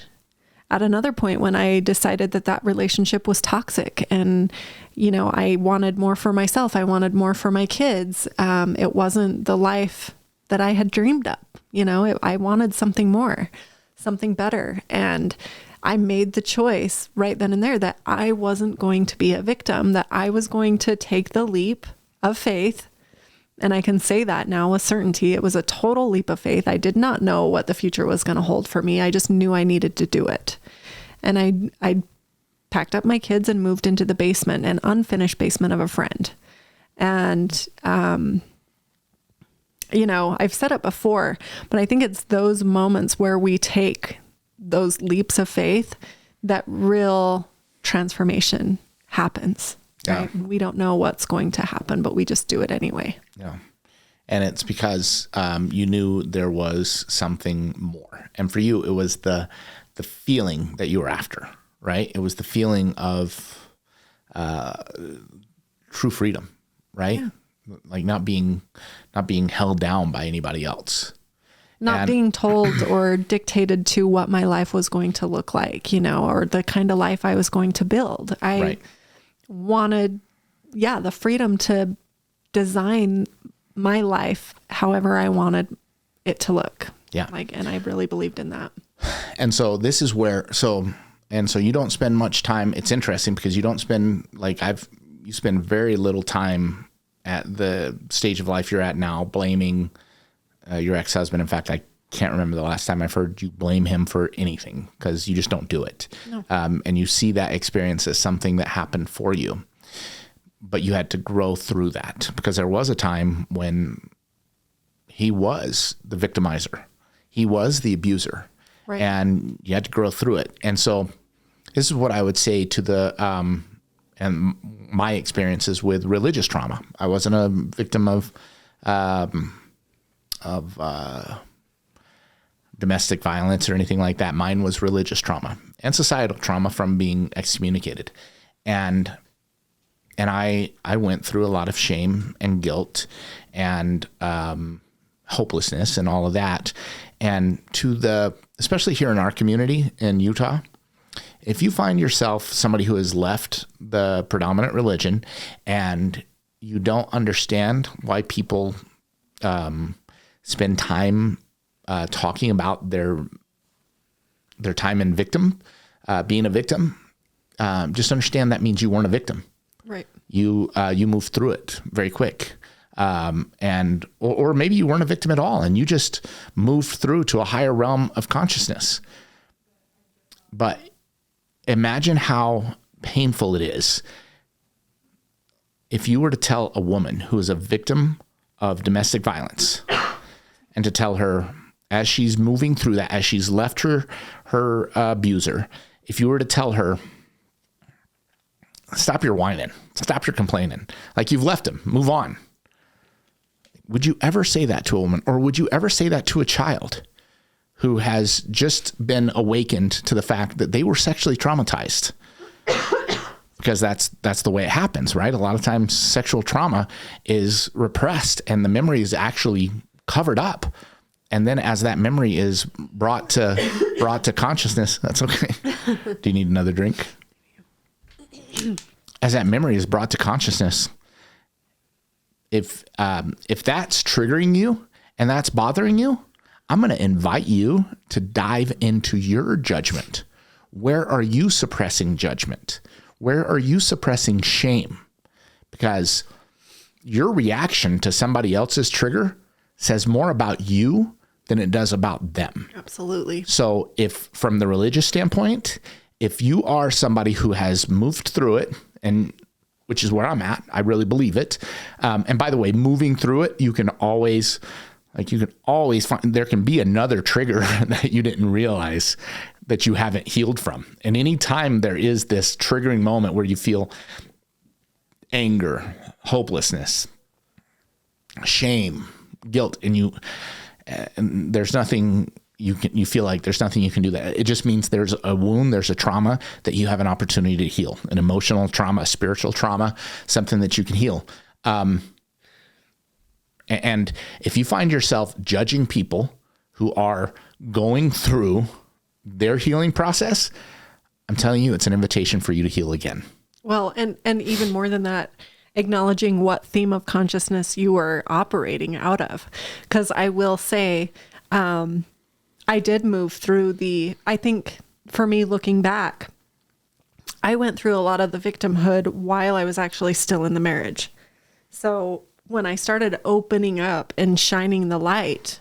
at another point when I decided that relationship was toxic, and, I wanted more for myself. I wanted more for my kids. It wasn't the life that I had dreamed up. I wanted something more, something better. And I made the choice right then and there that I wasn't going to be a victim, that I was going to take the leap of faith. And I can say that now with certainty. It was a total leap of faith. I did not know what the future was going to hold for me. I just knew I needed to do it. And I packed up my kids and moved into the basement, an unfinished basement of a friend. And, I've said it before, but I think it's those moments where we take those leaps of faith that real transformation happens. Yeah. Right? We don't know what's going to happen, but we just do it anyway. Yeah. And it's because you knew there was something more. And for you, it was the feeling that you were after, right? It was the feeling of true freedom, right? Yeah. Like not being held down by anybody else. Not being told or dictated to what my life was going to look like, or the kind of life I was going to build. I wanted, the freedom to design my life however I wanted it to look. Yeah. And I really believed in that. And so this is where, so you don't spend much time. It's interesting because you don't spend, you spend very little time at the stage of life you're at now blaming your ex-husband. In fact, I can't remember the last time I've heard you blame him for anything, because you just don't do it. No. And you see that experience as something that happened for you, but you had to grow through that, because there was a time when he was the victimizer. He was the abuser. Right. And you had to grow through it. And so this is what I would say to and my experiences with religious trauma. I wasn't a victim of domestic violence or anything like that. Mine was religious trauma and societal trauma from being excommunicated. And I went through a lot of shame and guilt and hopelessness and all of that. And especially here in our community in Utah, if you find yourself somebody who has left the predominant religion and you don't understand why people spend time talking about their time in being a victim, just understand that means you weren't a victim. Right. You moved through it very quick. Or maybe you weren't a victim at all and you just moved through to a higher realm of consciousness. But imagine how painful it is if you were to tell a woman who is a victim of domestic violence and to tell her as she's moving through that, as she's left her abuser, if you were to tell her, stop your whining, stop your complaining, like you've left him, move on. Would you ever say that to a woman, or would you ever say that to a child who has just been awakened to the fact that they were sexually traumatized? Because that's the way it happens, right? A lot of times sexual trauma is repressed and the memory is actually covered up. And then as that memory is brought to consciousness, that's okay. Do you need another drink? As that memory is brought to consciousness, if that's triggering you and that's bothering you, I'm going to invite you to dive into your judgment. Where are you suppressing judgment? Where are you suppressing shame? Because your reaction to somebody else's trigger says more about you than it does about them. Absolutely. So if from the religious standpoint, if you are somebody who has moved through it, and which is where I'm at, I really believe it. And by the way, moving through it, you can always find, there can be another trigger that you didn't realize that you haven't healed from. And anytime there is this triggering moment where you feel anger, hopelessness, shame, guilt, and there's nothing you feel like there's nothing you can do that. It just means there's a wound, there's a trauma that you have an opportunity to heal, an emotional trauma, a spiritual trauma, something that you can heal. And if you find yourself judging people who are going through their healing process, I'm telling you, it's an invitation for you to heal again. Well, and even more than that, acknowledging what theme of consciousness you are operating out of. Because I will say, I did move through I think for me looking back, I went through a lot of the victimhood while I was actually still in the marriage. So when I started opening up and shining the light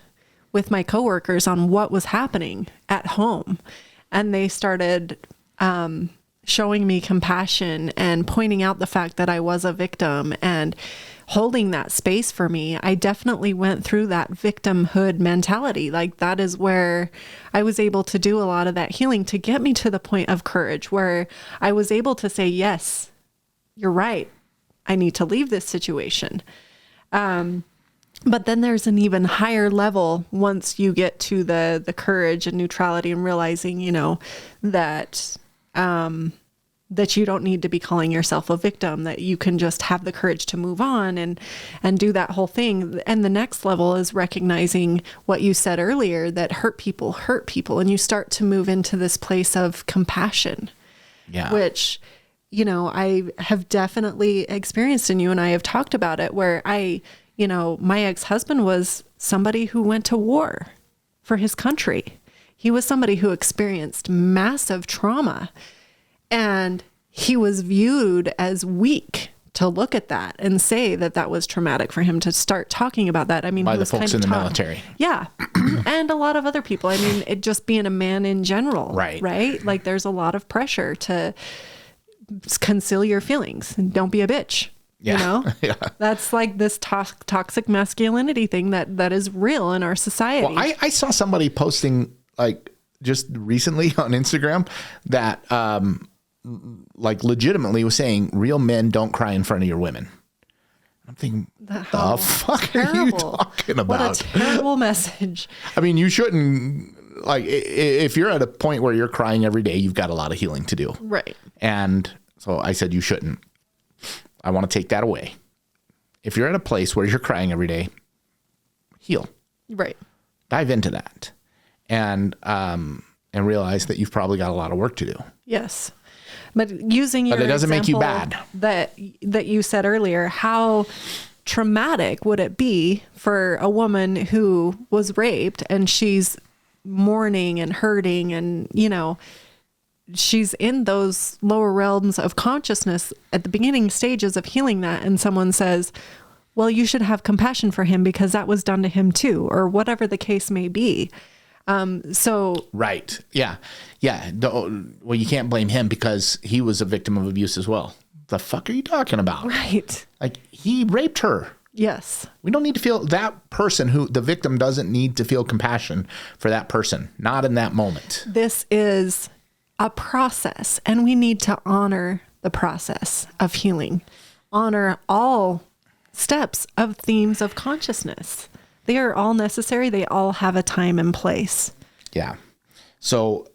with my coworkers on what was happening at home, and they started showing me compassion and pointing out the fact that I was a victim and holding that space for me, I definitely went through that victimhood mentality. Like that is where I was able to do a lot of that healing to get me to the point of courage where I was able to say, yes, you're right. I need to leave this situation. But then there's an even higher level once you get to the courage and neutrality and realizing, that that you don't need to be calling yourself a victim, that you can just have the courage to move on and do that whole thing. And the next level is recognizing what you said earlier, that hurt people. And you start to move into this place of compassion, which, I have definitely experienced, and you and I have talked about it, where my ex-husband was somebody who went to war for his country. He was somebody who experienced massive trauma. And he was viewed as weak to look at that and say that that was traumatic for him to start talking about that. I mean, by the folks in the military. Yeah. And a lot of other people. I mean, it just being a man in general. Right. Like there's a lot of pressure to conceal your feelings and don't be a bitch. Yeah. Yeah. That's like this toxic masculinity thing that is real in our society. Well, I saw somebody posting like just recently on Instagram that, like legitimately was saying real men don't cry in front of your women. I'm thinking, the fuck are you talking about? What a terrible message. I mean, you shouldn't, like, if you're at a point where you're crying every day, you've got a lot of healing to do. Right. And so I said, you shouldn't. I want to take that away. If you're at a place where you're crying every day, heal. Right. Dive into that and realize that you've probably got a lot of work to do. Yes. But using your it doesn't make you bad. That you said earlier, how traumatic would it be for a woman who was raped and she's mourning and hurting and, she's in those lower realms of consciousness at the beginning stages of healing that. And someone says, well, you should have compassion for him because that was done to him too, or whatever the case may be. Right. Yeah. Yeah. Well, you can't blame him because he was a victim of abuse as well. The fuck are you talking about? Right. Like, he raped her. Yes. We don't need to feel that person who the victim doesn't need to feel compassion for that person. Not in that moment. This is a process, and we need to honor the process of healing, honor all steps of themes of consciousness. They are all necessary. They all have a time and place. Yeah. So,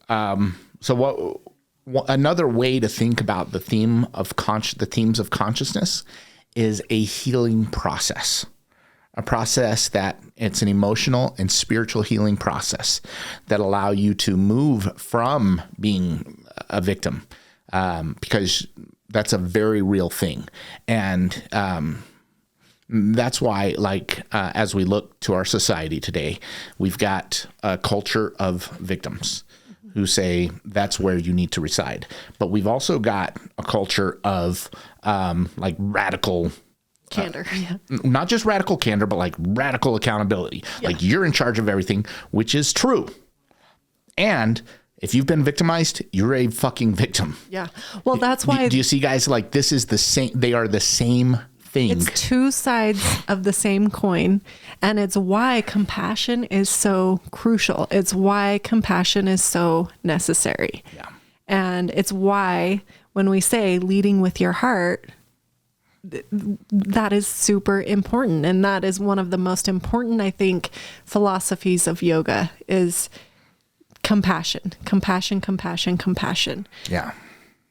what another way to think about the themes of consciousness is a healing process, a process that it's an emotional and spiritual healing process that allow you to move from being a victim, because that's a very real thing. And, that's why, as we look to our society today, we've got a culture of victims who say that's where you need to reside. But we've also got a culture of radical candor. Not just radical candor, but radical accountability. Yeah. You're in charge of everything, which is true. And if you've been victimized, you're a fucking victim. Yeah. Well, that's why. Do you see, guys? This is the same. They are the same thing. It's two sides of the same coin, and it's why compassion is so crucial. It's why compassion is so necessary. Yeah. And it's why when we say leading with your heart, that is super important. And that is one of the most important, I think, philosophies of yoga is compassion, compassion, compassion, compassion. Yeah.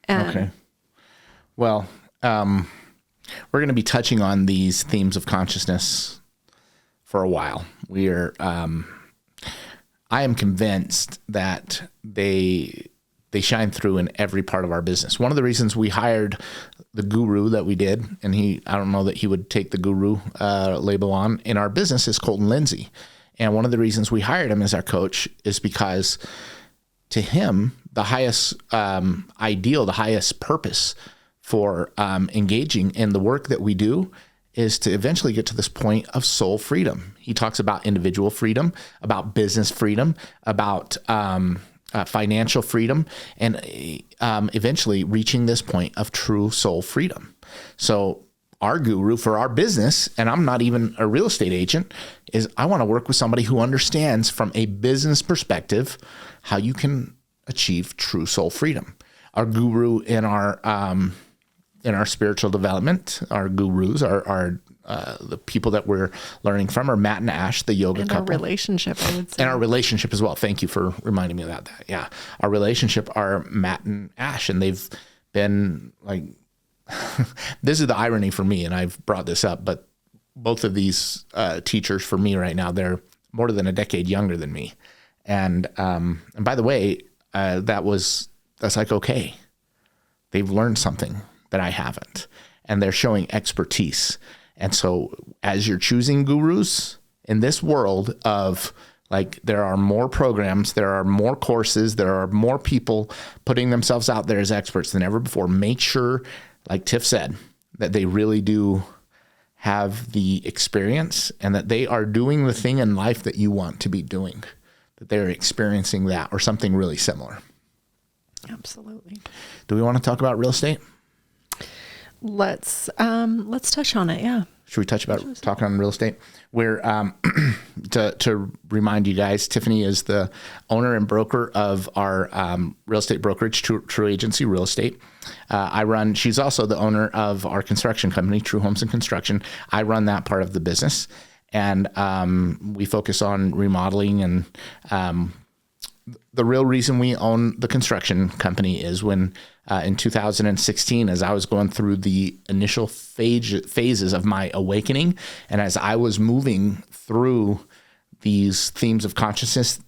Okay. Well, we're going to be touching on these themes of consciousness for a while. I am convinced that they shine through in every part of our business. One of the reasons we hired the guru that we did, and I don't know that he would take the guru label on in our business, is Colton Lindsay. And one of the reasons we hired him as our coach is because to him, the highest ideal, the highest purpose for engaging in the work that we do is to eventually get to this point of soul freedom. He talks about individual freedom, about business freedom, about financial freedom, and eventually reaching this point of true soul freedom. So our guru for our business, and I'm not even a real estate agent, is I want to work with somebody who understands from a business perspective how you can achieve true soul freedom. Our guru in our spiritual development, our gurus are the people that we're learning from are Matt and Ash, the yoga couple. And our relationship, I would say. And our relationship as well. Thank you for reminding me about that. Yeah. Our relationship are Matt and Ash, and they've been this is the irony for me, and I've brought this up, but both of these teachers for me right now, they're more than a decade younger than me. And by the way, that's okay. They've learned something that I haven't, and they're showing expertise. And so as you're choosing gurus in this world of there are more programs, there are more courses, there are more people putting themselves out there as experts than ever before, make sure, like Tiff said, that they really do have the experience and that they are doing the thing in life that you want to be doing, that they're experiencing that or something really similar. Absolutely. Do we want to talk about real estate? Let's touch on it. Yeah. Should we talk on real estate? We're to remind you guys, Tiffany is the owner and broker of our real estate brokerage, True Agency Real Estate. She's also the owner of our construction company, True Homes and Construction. I run that part of the business, and we focus on remodeling. And the real reason we own the construction company is when in 2016, as I was going through the initial phases of my awakening, and as I was moving through these themes of consciousness,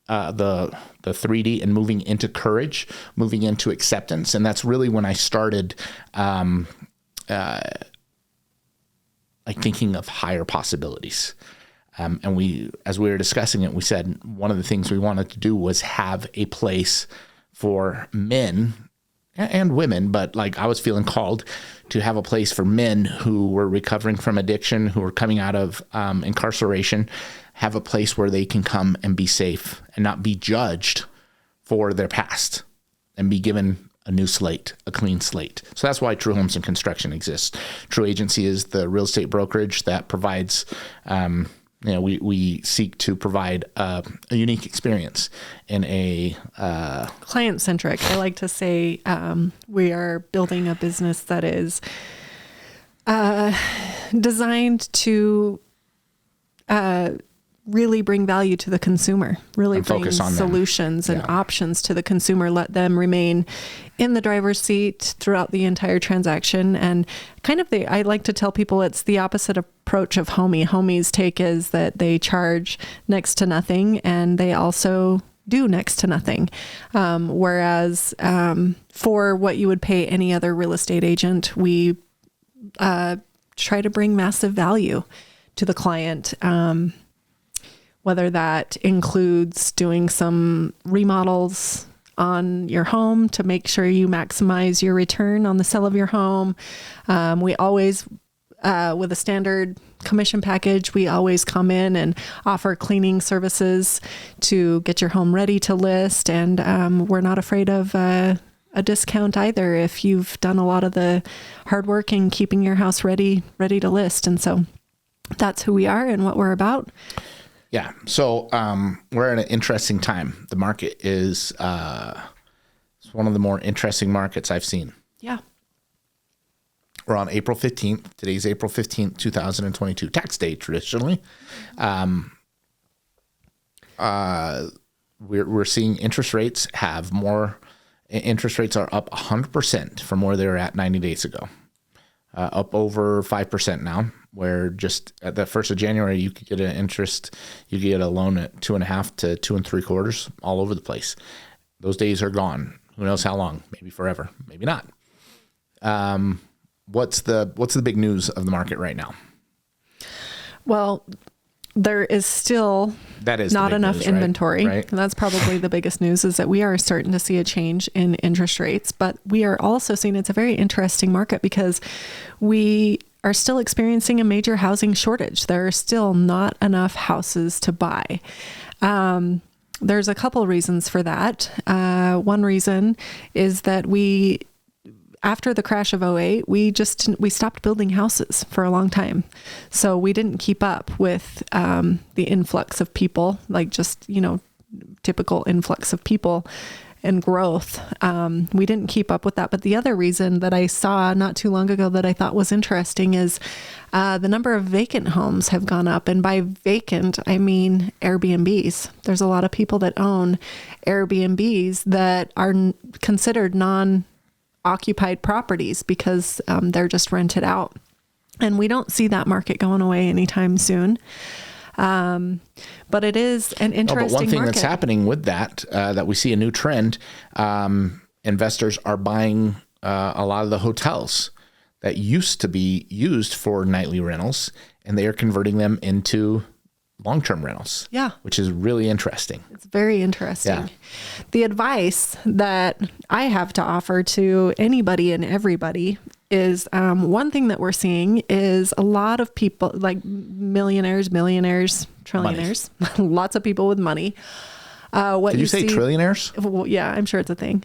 the 3D, and moving into courage, moving into acceptance, and that's really when I started thinking of higher possibilities. And as we were discussing it, we said one of the things we wanted to do was have a place for men and women, but like I was feeling called to have a place for men who were recovering from addiction, who were coming out of incarceration, have a place where they can come and be safe and not be judged for their past and be given a new slate, a clean slate. So that's why True Homes and Construction exists. True Agency is the real estate brokerage that provides, we seek to provide a unique experience in a client-centric. I like to say we are building a business that is designed to really bring value to the consumer, really bring solutions and options to the consumer, let them remain in the driver's seat throughout the entire transaction. And kind of I like to tell people it's the opposite approach of Homey. Homey's take is that they charge next to nothing and they also do next to nothing. Whereas for what you would pay any other real estate agent, we try to bring massive value to the client. Whether that includes doing some remodels on your home to make sure you maximize your return on the sale of your home. We always, with a standard commission package, we always come in and offer cleaning services to get your home ready to list. And we're not afraid of a discount either if you've done a lot of the hard work in keeping your house ready to list. And so that's who we are and what we're about. Yeah. So we're at an interesting time. The market is it's one of the more interesting markets I've seen. Yeah. We're on April 15th. Today's April 15th, 2022, tax day traditionally. We're seeing interest rates have more. Interest rates are up 100% from where they were at 90 days ago. Up over 5% now, where just at the 1st of January, you could get you could get a loan at 2.5 to 2 3/4 all over the place. Those days are gone. Who knows how long? Maybe forever, maybe not. What's the big news of the market right now? Well, there is still not enough inventory. Right? And that's probably the biggest news, is that we are starting to see a change in interest rates, but we are also seeing it's a very interesting market because we are still experiencing a major housing shortage. There are still not enough houses to buy. There's a couple reasons for that. One reason is that after the crash of 2008, we stopped building houses for a long time. So we didn't keep up with the influx of people, like just, typical influx of people and growth. We didn't keep up with that. But the other reason that I saw not too long ago that I thought was interesting is the number of vacant homes have gone up. And by vacant, I mean Airbnbs. There's a lot of people that own Airbnbs that are considered non-occupied properties because they're just rented out. And we don't see that market going away anytime soon. But it is an interesting but one thing market. That's happening with that we see a new trend, investors are buying a lot of the hotels that used to be used for nightly rentals, and they are converting them into long-term rentals. Yeah. Which is really interesting. It's very interesting. Yeah. The advice that I have to offer to anybody and everybody is one thing that we're seeing is a lot of people, like millionaires, trillionaires, lots of people with money. Did you say trillionaires? Well, yeah, I'm sure it's a thing.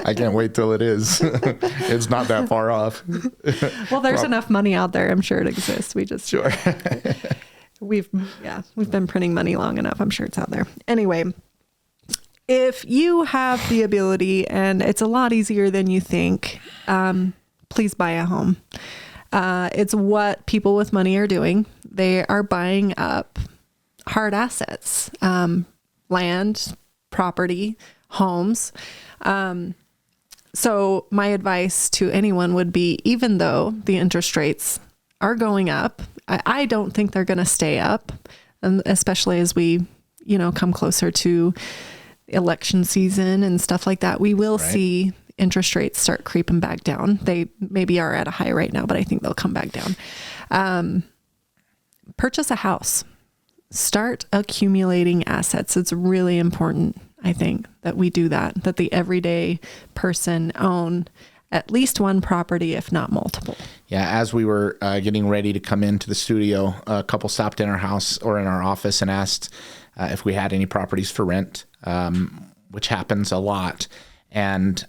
I can't wait till it is. It's not that far off. Well, there's enough money out there. I'm sure it exists. Sure. We've been printing money long enough. I'm sure it's out there. Anyway, if you have the ability, and it's a lot easier than you think, please buy a home. It's what people with money are doing. They are buying up hard assets, land, property, homes. So my advice to anyone would be, even though the interest rates are going up, I don't think they're going to stay up, and especially as we, come closer to election season and stuff like that, we will see interest rates start creeping back down. They maybe are at a high right now, but I think they'll come back down. Purchase a house. start accumulating assets. It's really important, I think, that we do that the everyday person own at least one property, if not multiple. Yeah, as we were getting ready to come into the studio, a couple stopped in our house or in our office and asked if we had any properties for rent, which happens a lot. And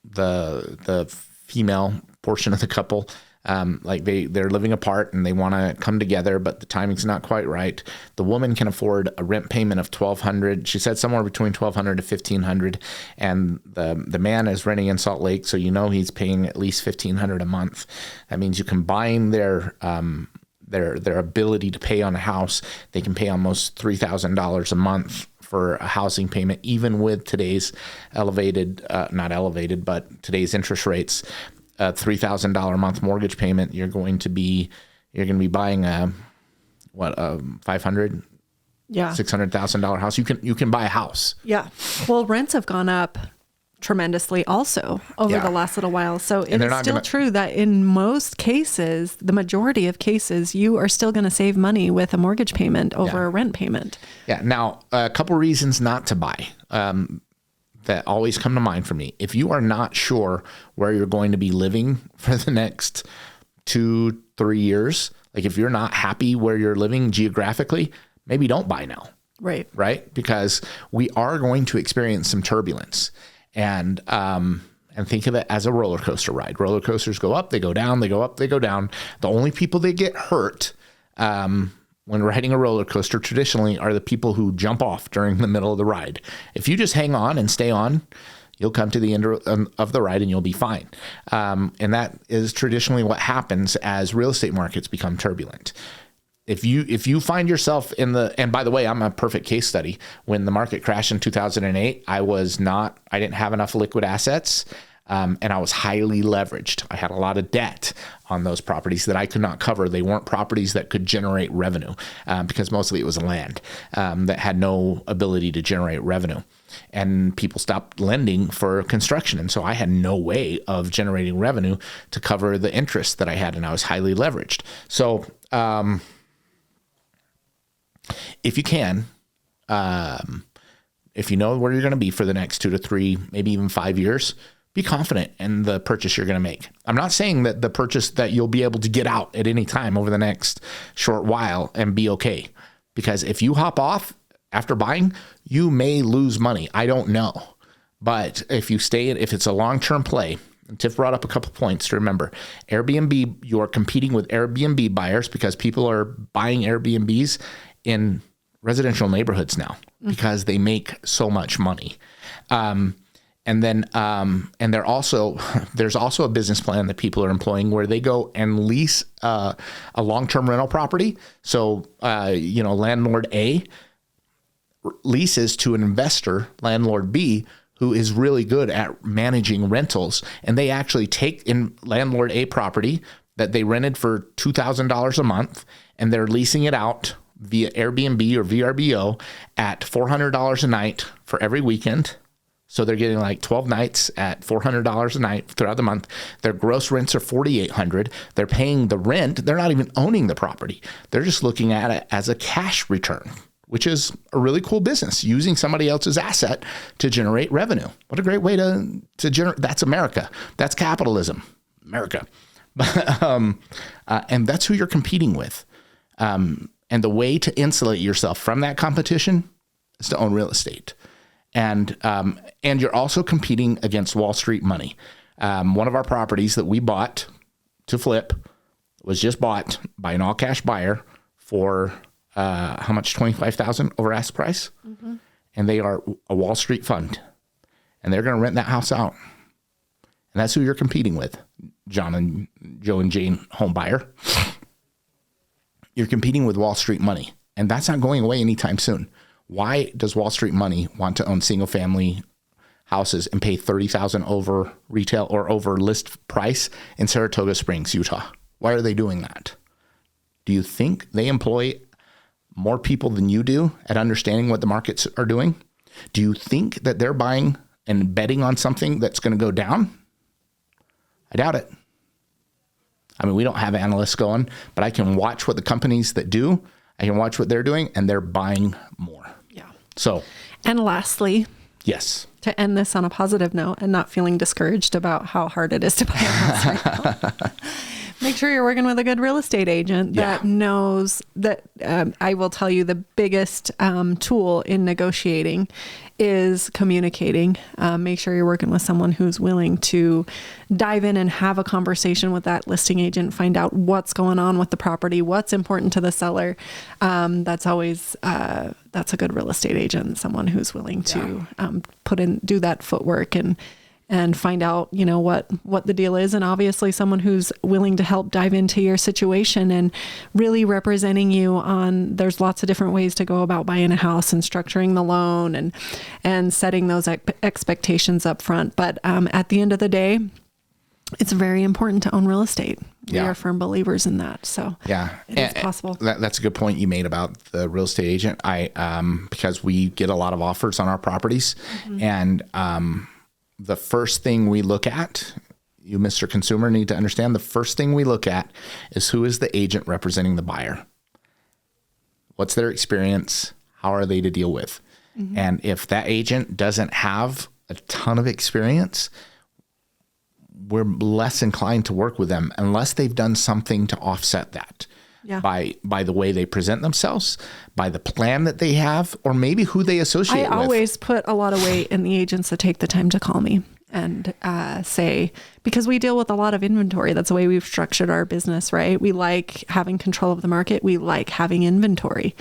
the female portion of the couple, they're living apart and they want to come together, but the timing's not quite right. The woman can afford a rent payment of $1,200. She said somewhere between $1,200 to $1,500, and the man is renting in Salt Lake, so he's paying at least $1,500 a month. That means you combine their ability to pay on a house. They can pay almost $3,000 a month for a housing payment, even with today's today's interest rates. A $3,000 a month mortgage payment, you're going to be buying a $500,000, $600,000 house. You can buy a house. Yeah. Well, rents have gone up tremendously also over the last little while. So it is still true that in most cases, the majority of cases, you are still going to save money with a mortgage payment over a rent payment. Yeah. Now, a couple reasons not to buy. That always come to mind for me. If you are not sure where you're going to be living for the next 2-3 years, like if you're not happy where you're living geographically, maybe don't buy now. Right. Because we are going to experience some turbulence, and think of it as a roller coaster ride. Roller coasters go up, they go down, they go up, they go down. The only people that get hurt, when riding a roller coaster traditionally are the people who jump off during the middle of the ride. If you just hang on and stay on, you'll come to the end of the ride and you'll be fine. And that is traditionally what happens as real estate markets become turbulent. If you find yourself and by the way, I'm a perfect case study. When the market crashed in 2008, I didn't have enough liquid assets. And I was highly leveraged. I had a lot of debt on those properties that I could not cover. They weren't properties that could generate revenue because mostly it was land that had no ability to generate revenue. And people stopped lending for construction. And so I had no way of generating revenue to cover the interest that I had, and I was highly leveraged. So if you can, if you know where you're going to be for the next 2 to 3, maybe even 5 years, be confident in the purchase you're going to make. I'm not saying that the purchase that you'll be able to get out at any time over the next short while and be okay. Because if you hop off after buying, you may lose money. I don't know. But if it's a long-term play, and Tiff brought up a couple points to remember. Airbnb, you're competing with Airbnb buyers because people are buying Airbnbs in residential neighborhoods now because they make so much money. And there's also a business plan that people are employing where they go and lease a long-term rental property. So, landlord A leases to an investor, landlord B, who is really good at managing rentals. And they actually take in landlord A property that they rented for $2,000 a month, and they're leasing it out via Airbnb or VRBO at $400 a night for every weekend. So they're getting like 12 nights at $400 a night throughout the month. Their gross rents are $4,800. They're paying the rent. They're not even owning the property. They're just looking at it as a cash return, which is a really cool business, using somebody else's asset to generate revenue. What a great way to generate. That's America. That's capitalism, America. And that's who you're competing with. And the way to insulate yourself from that competition is to own real estate. And you're also competing against Wall Street money. One of our properties that we bought to flip was just bought by an all-cash buyer for how much? $25,000 over ask price. Mm-hmm. And they are a Wall Street fund, and they're going to rent that house out. And that's who you're competing with, Joe and Jane home buyer. You're competing with Wall Street money, and that's not going away anytime soon. Why does Wall Street money want to own single family houses and pay $30,000 over retail or over list price in Saratoga Springs, Utah? Why are they doing that? Do you think they employ more people than you do at understanding what the markets are doing? Do you think that they're buying and betting on something that's going to go down? I doubt it. I mean, we don't have analysts going, but I can watch what the companies that do. I can watch what they're doing, and they're buying more. Yeah. So, and lastly, yes, to end this on a positive note and not feeling discouraged about how hard it is to buy a house right now, make sure you're working with a good real estate agent that knows that. I will tell you the biggest tool in negotiating is communicating. Make sure you're working with someone who's willing to dive in and have a conversation with that listing agent, find out what's going on with the property, what's important to the seller. That's always, that's a good real estate agent, someone who's willing to do that footwork and find out, what the deal is. And obviously someone who's willing to help dive into your situation and really representing you on, there's lots of different ways to go about buying a house and structuring the loan and setting those expectations up front. But at the end of the day, it's very important to own real estate. We are firm believers in that. So it is possible. That's a good point you made about the real estate agent. Because we get a lot of offers on our properties, and the first thing we look at, you, Mr. Consumer, need to understand the first thing we look at is who is the agent representing the buyer. What's their experience? How are they to deal with? And if that agent doesn't have a ton of experience, we're less inclined to work with them unless they've done something to offset that. By the way they present themselves, by the plan that they have, or maybe who they associate with. I always put a lot of weight in the agents that take the time to call me and say, because we deal with a lot of inventory. That's the way we've structured our business, right? We like having control of the market. We like having inventory.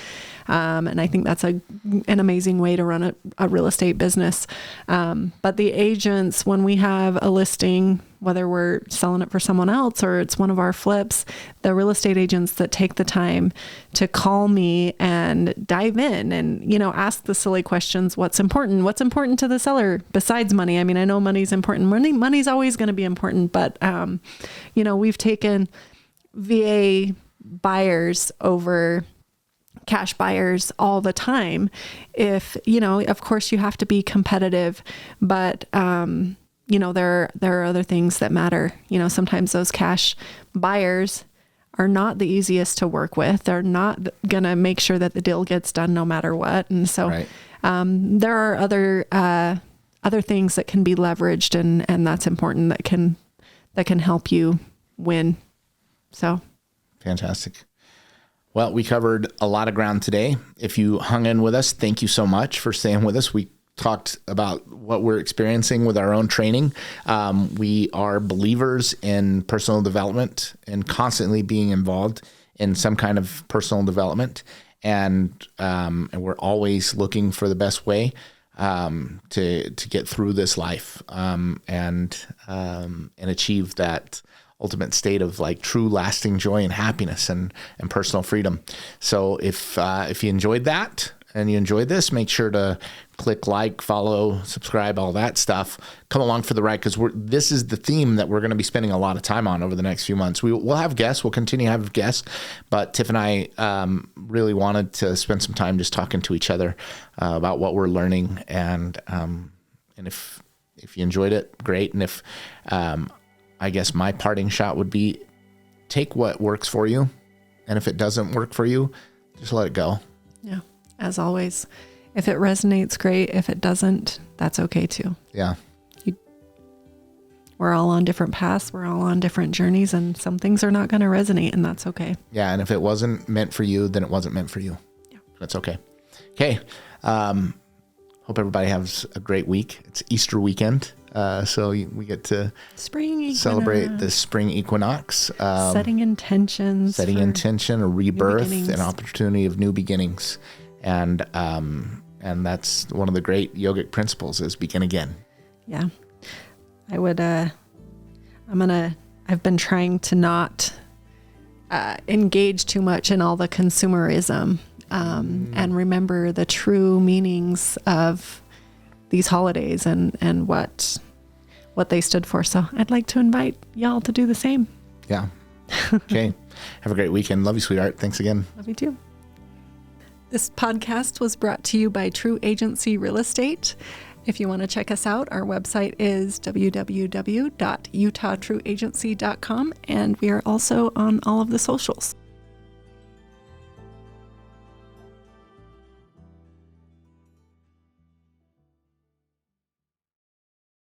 And I think that's an amazing way to run a real estate business. But the agents, when we have a listing, whether we're selling it for someone else or it's one of our flips, the real estate agents that take the time to call me and dive in and, ask the silly questions. What's important to the seller besides money? I mean, I know money's important. Money's always going to be important, but, we've taken VA buyers over cash buyers all the time. If, of course you have to be competitive, but, there are other things that matter. Sometimes those cash buyers are not the easiest to work with. They're not going to make sure that the deal gets done no matter what. And so, there are other things that can be leveraged and that's important that can help you win. So. Fantastic. Well, we covered a lot of ground today. If you hung in with us, thank you so much for staying with us. We talked about what we're experiencing with our own training. We are believers in personal development and constantly being involved in some kind of personal development. And we're always looking for the best way to get through this life and achieve that ultimate state of like true lasting joy and happiness and personal freedom. So if you enjoyed that and you enjoyed this, make sure to click like, follow, subscribe, all that stuff. Come along for the ride, because this is the theme that we're going to be spending a lot of time on over the next few months. We'll have guests. We'll continue to have guests, but Tiff and I really wanted to spend some time just talking to each other about what we're learning. And if you enjoyed it, great. And if I guess my parting shot would be, take what works for you. And if it doesn't work for you, just let it go. Yeah. As always, if it resonates, great. If it doesn't, that's okay too. Yeah. We're all on different paths. We're all on different journeys, and some things are not going to resonate, and that's okay. Yeah. And if it wasn't meant for you, then it wasn't meant for you. Yeah. That's okay. Okay. Hope everybody has a great week. It's Easter weekend. So we get to celebrate the spring equinox. Setting intention, a rebirth, an opportunity of new beginnings. And that's one of the great yogic principles is begin again. Yeah. I would, I've been trying to not engage too much in all the consumerism and remember the true meanings of these holidays and what they stood for. So I'd like to invite y'all to do the same. Yeah. Okay. Have a great weekend. Love you, sweetheart. Thanks again. Love you too. This podcast was brought to you by True Agency Real Estate. If you want to check us out, our website is www.utahtrueagency.com, and we are also on all of the socials.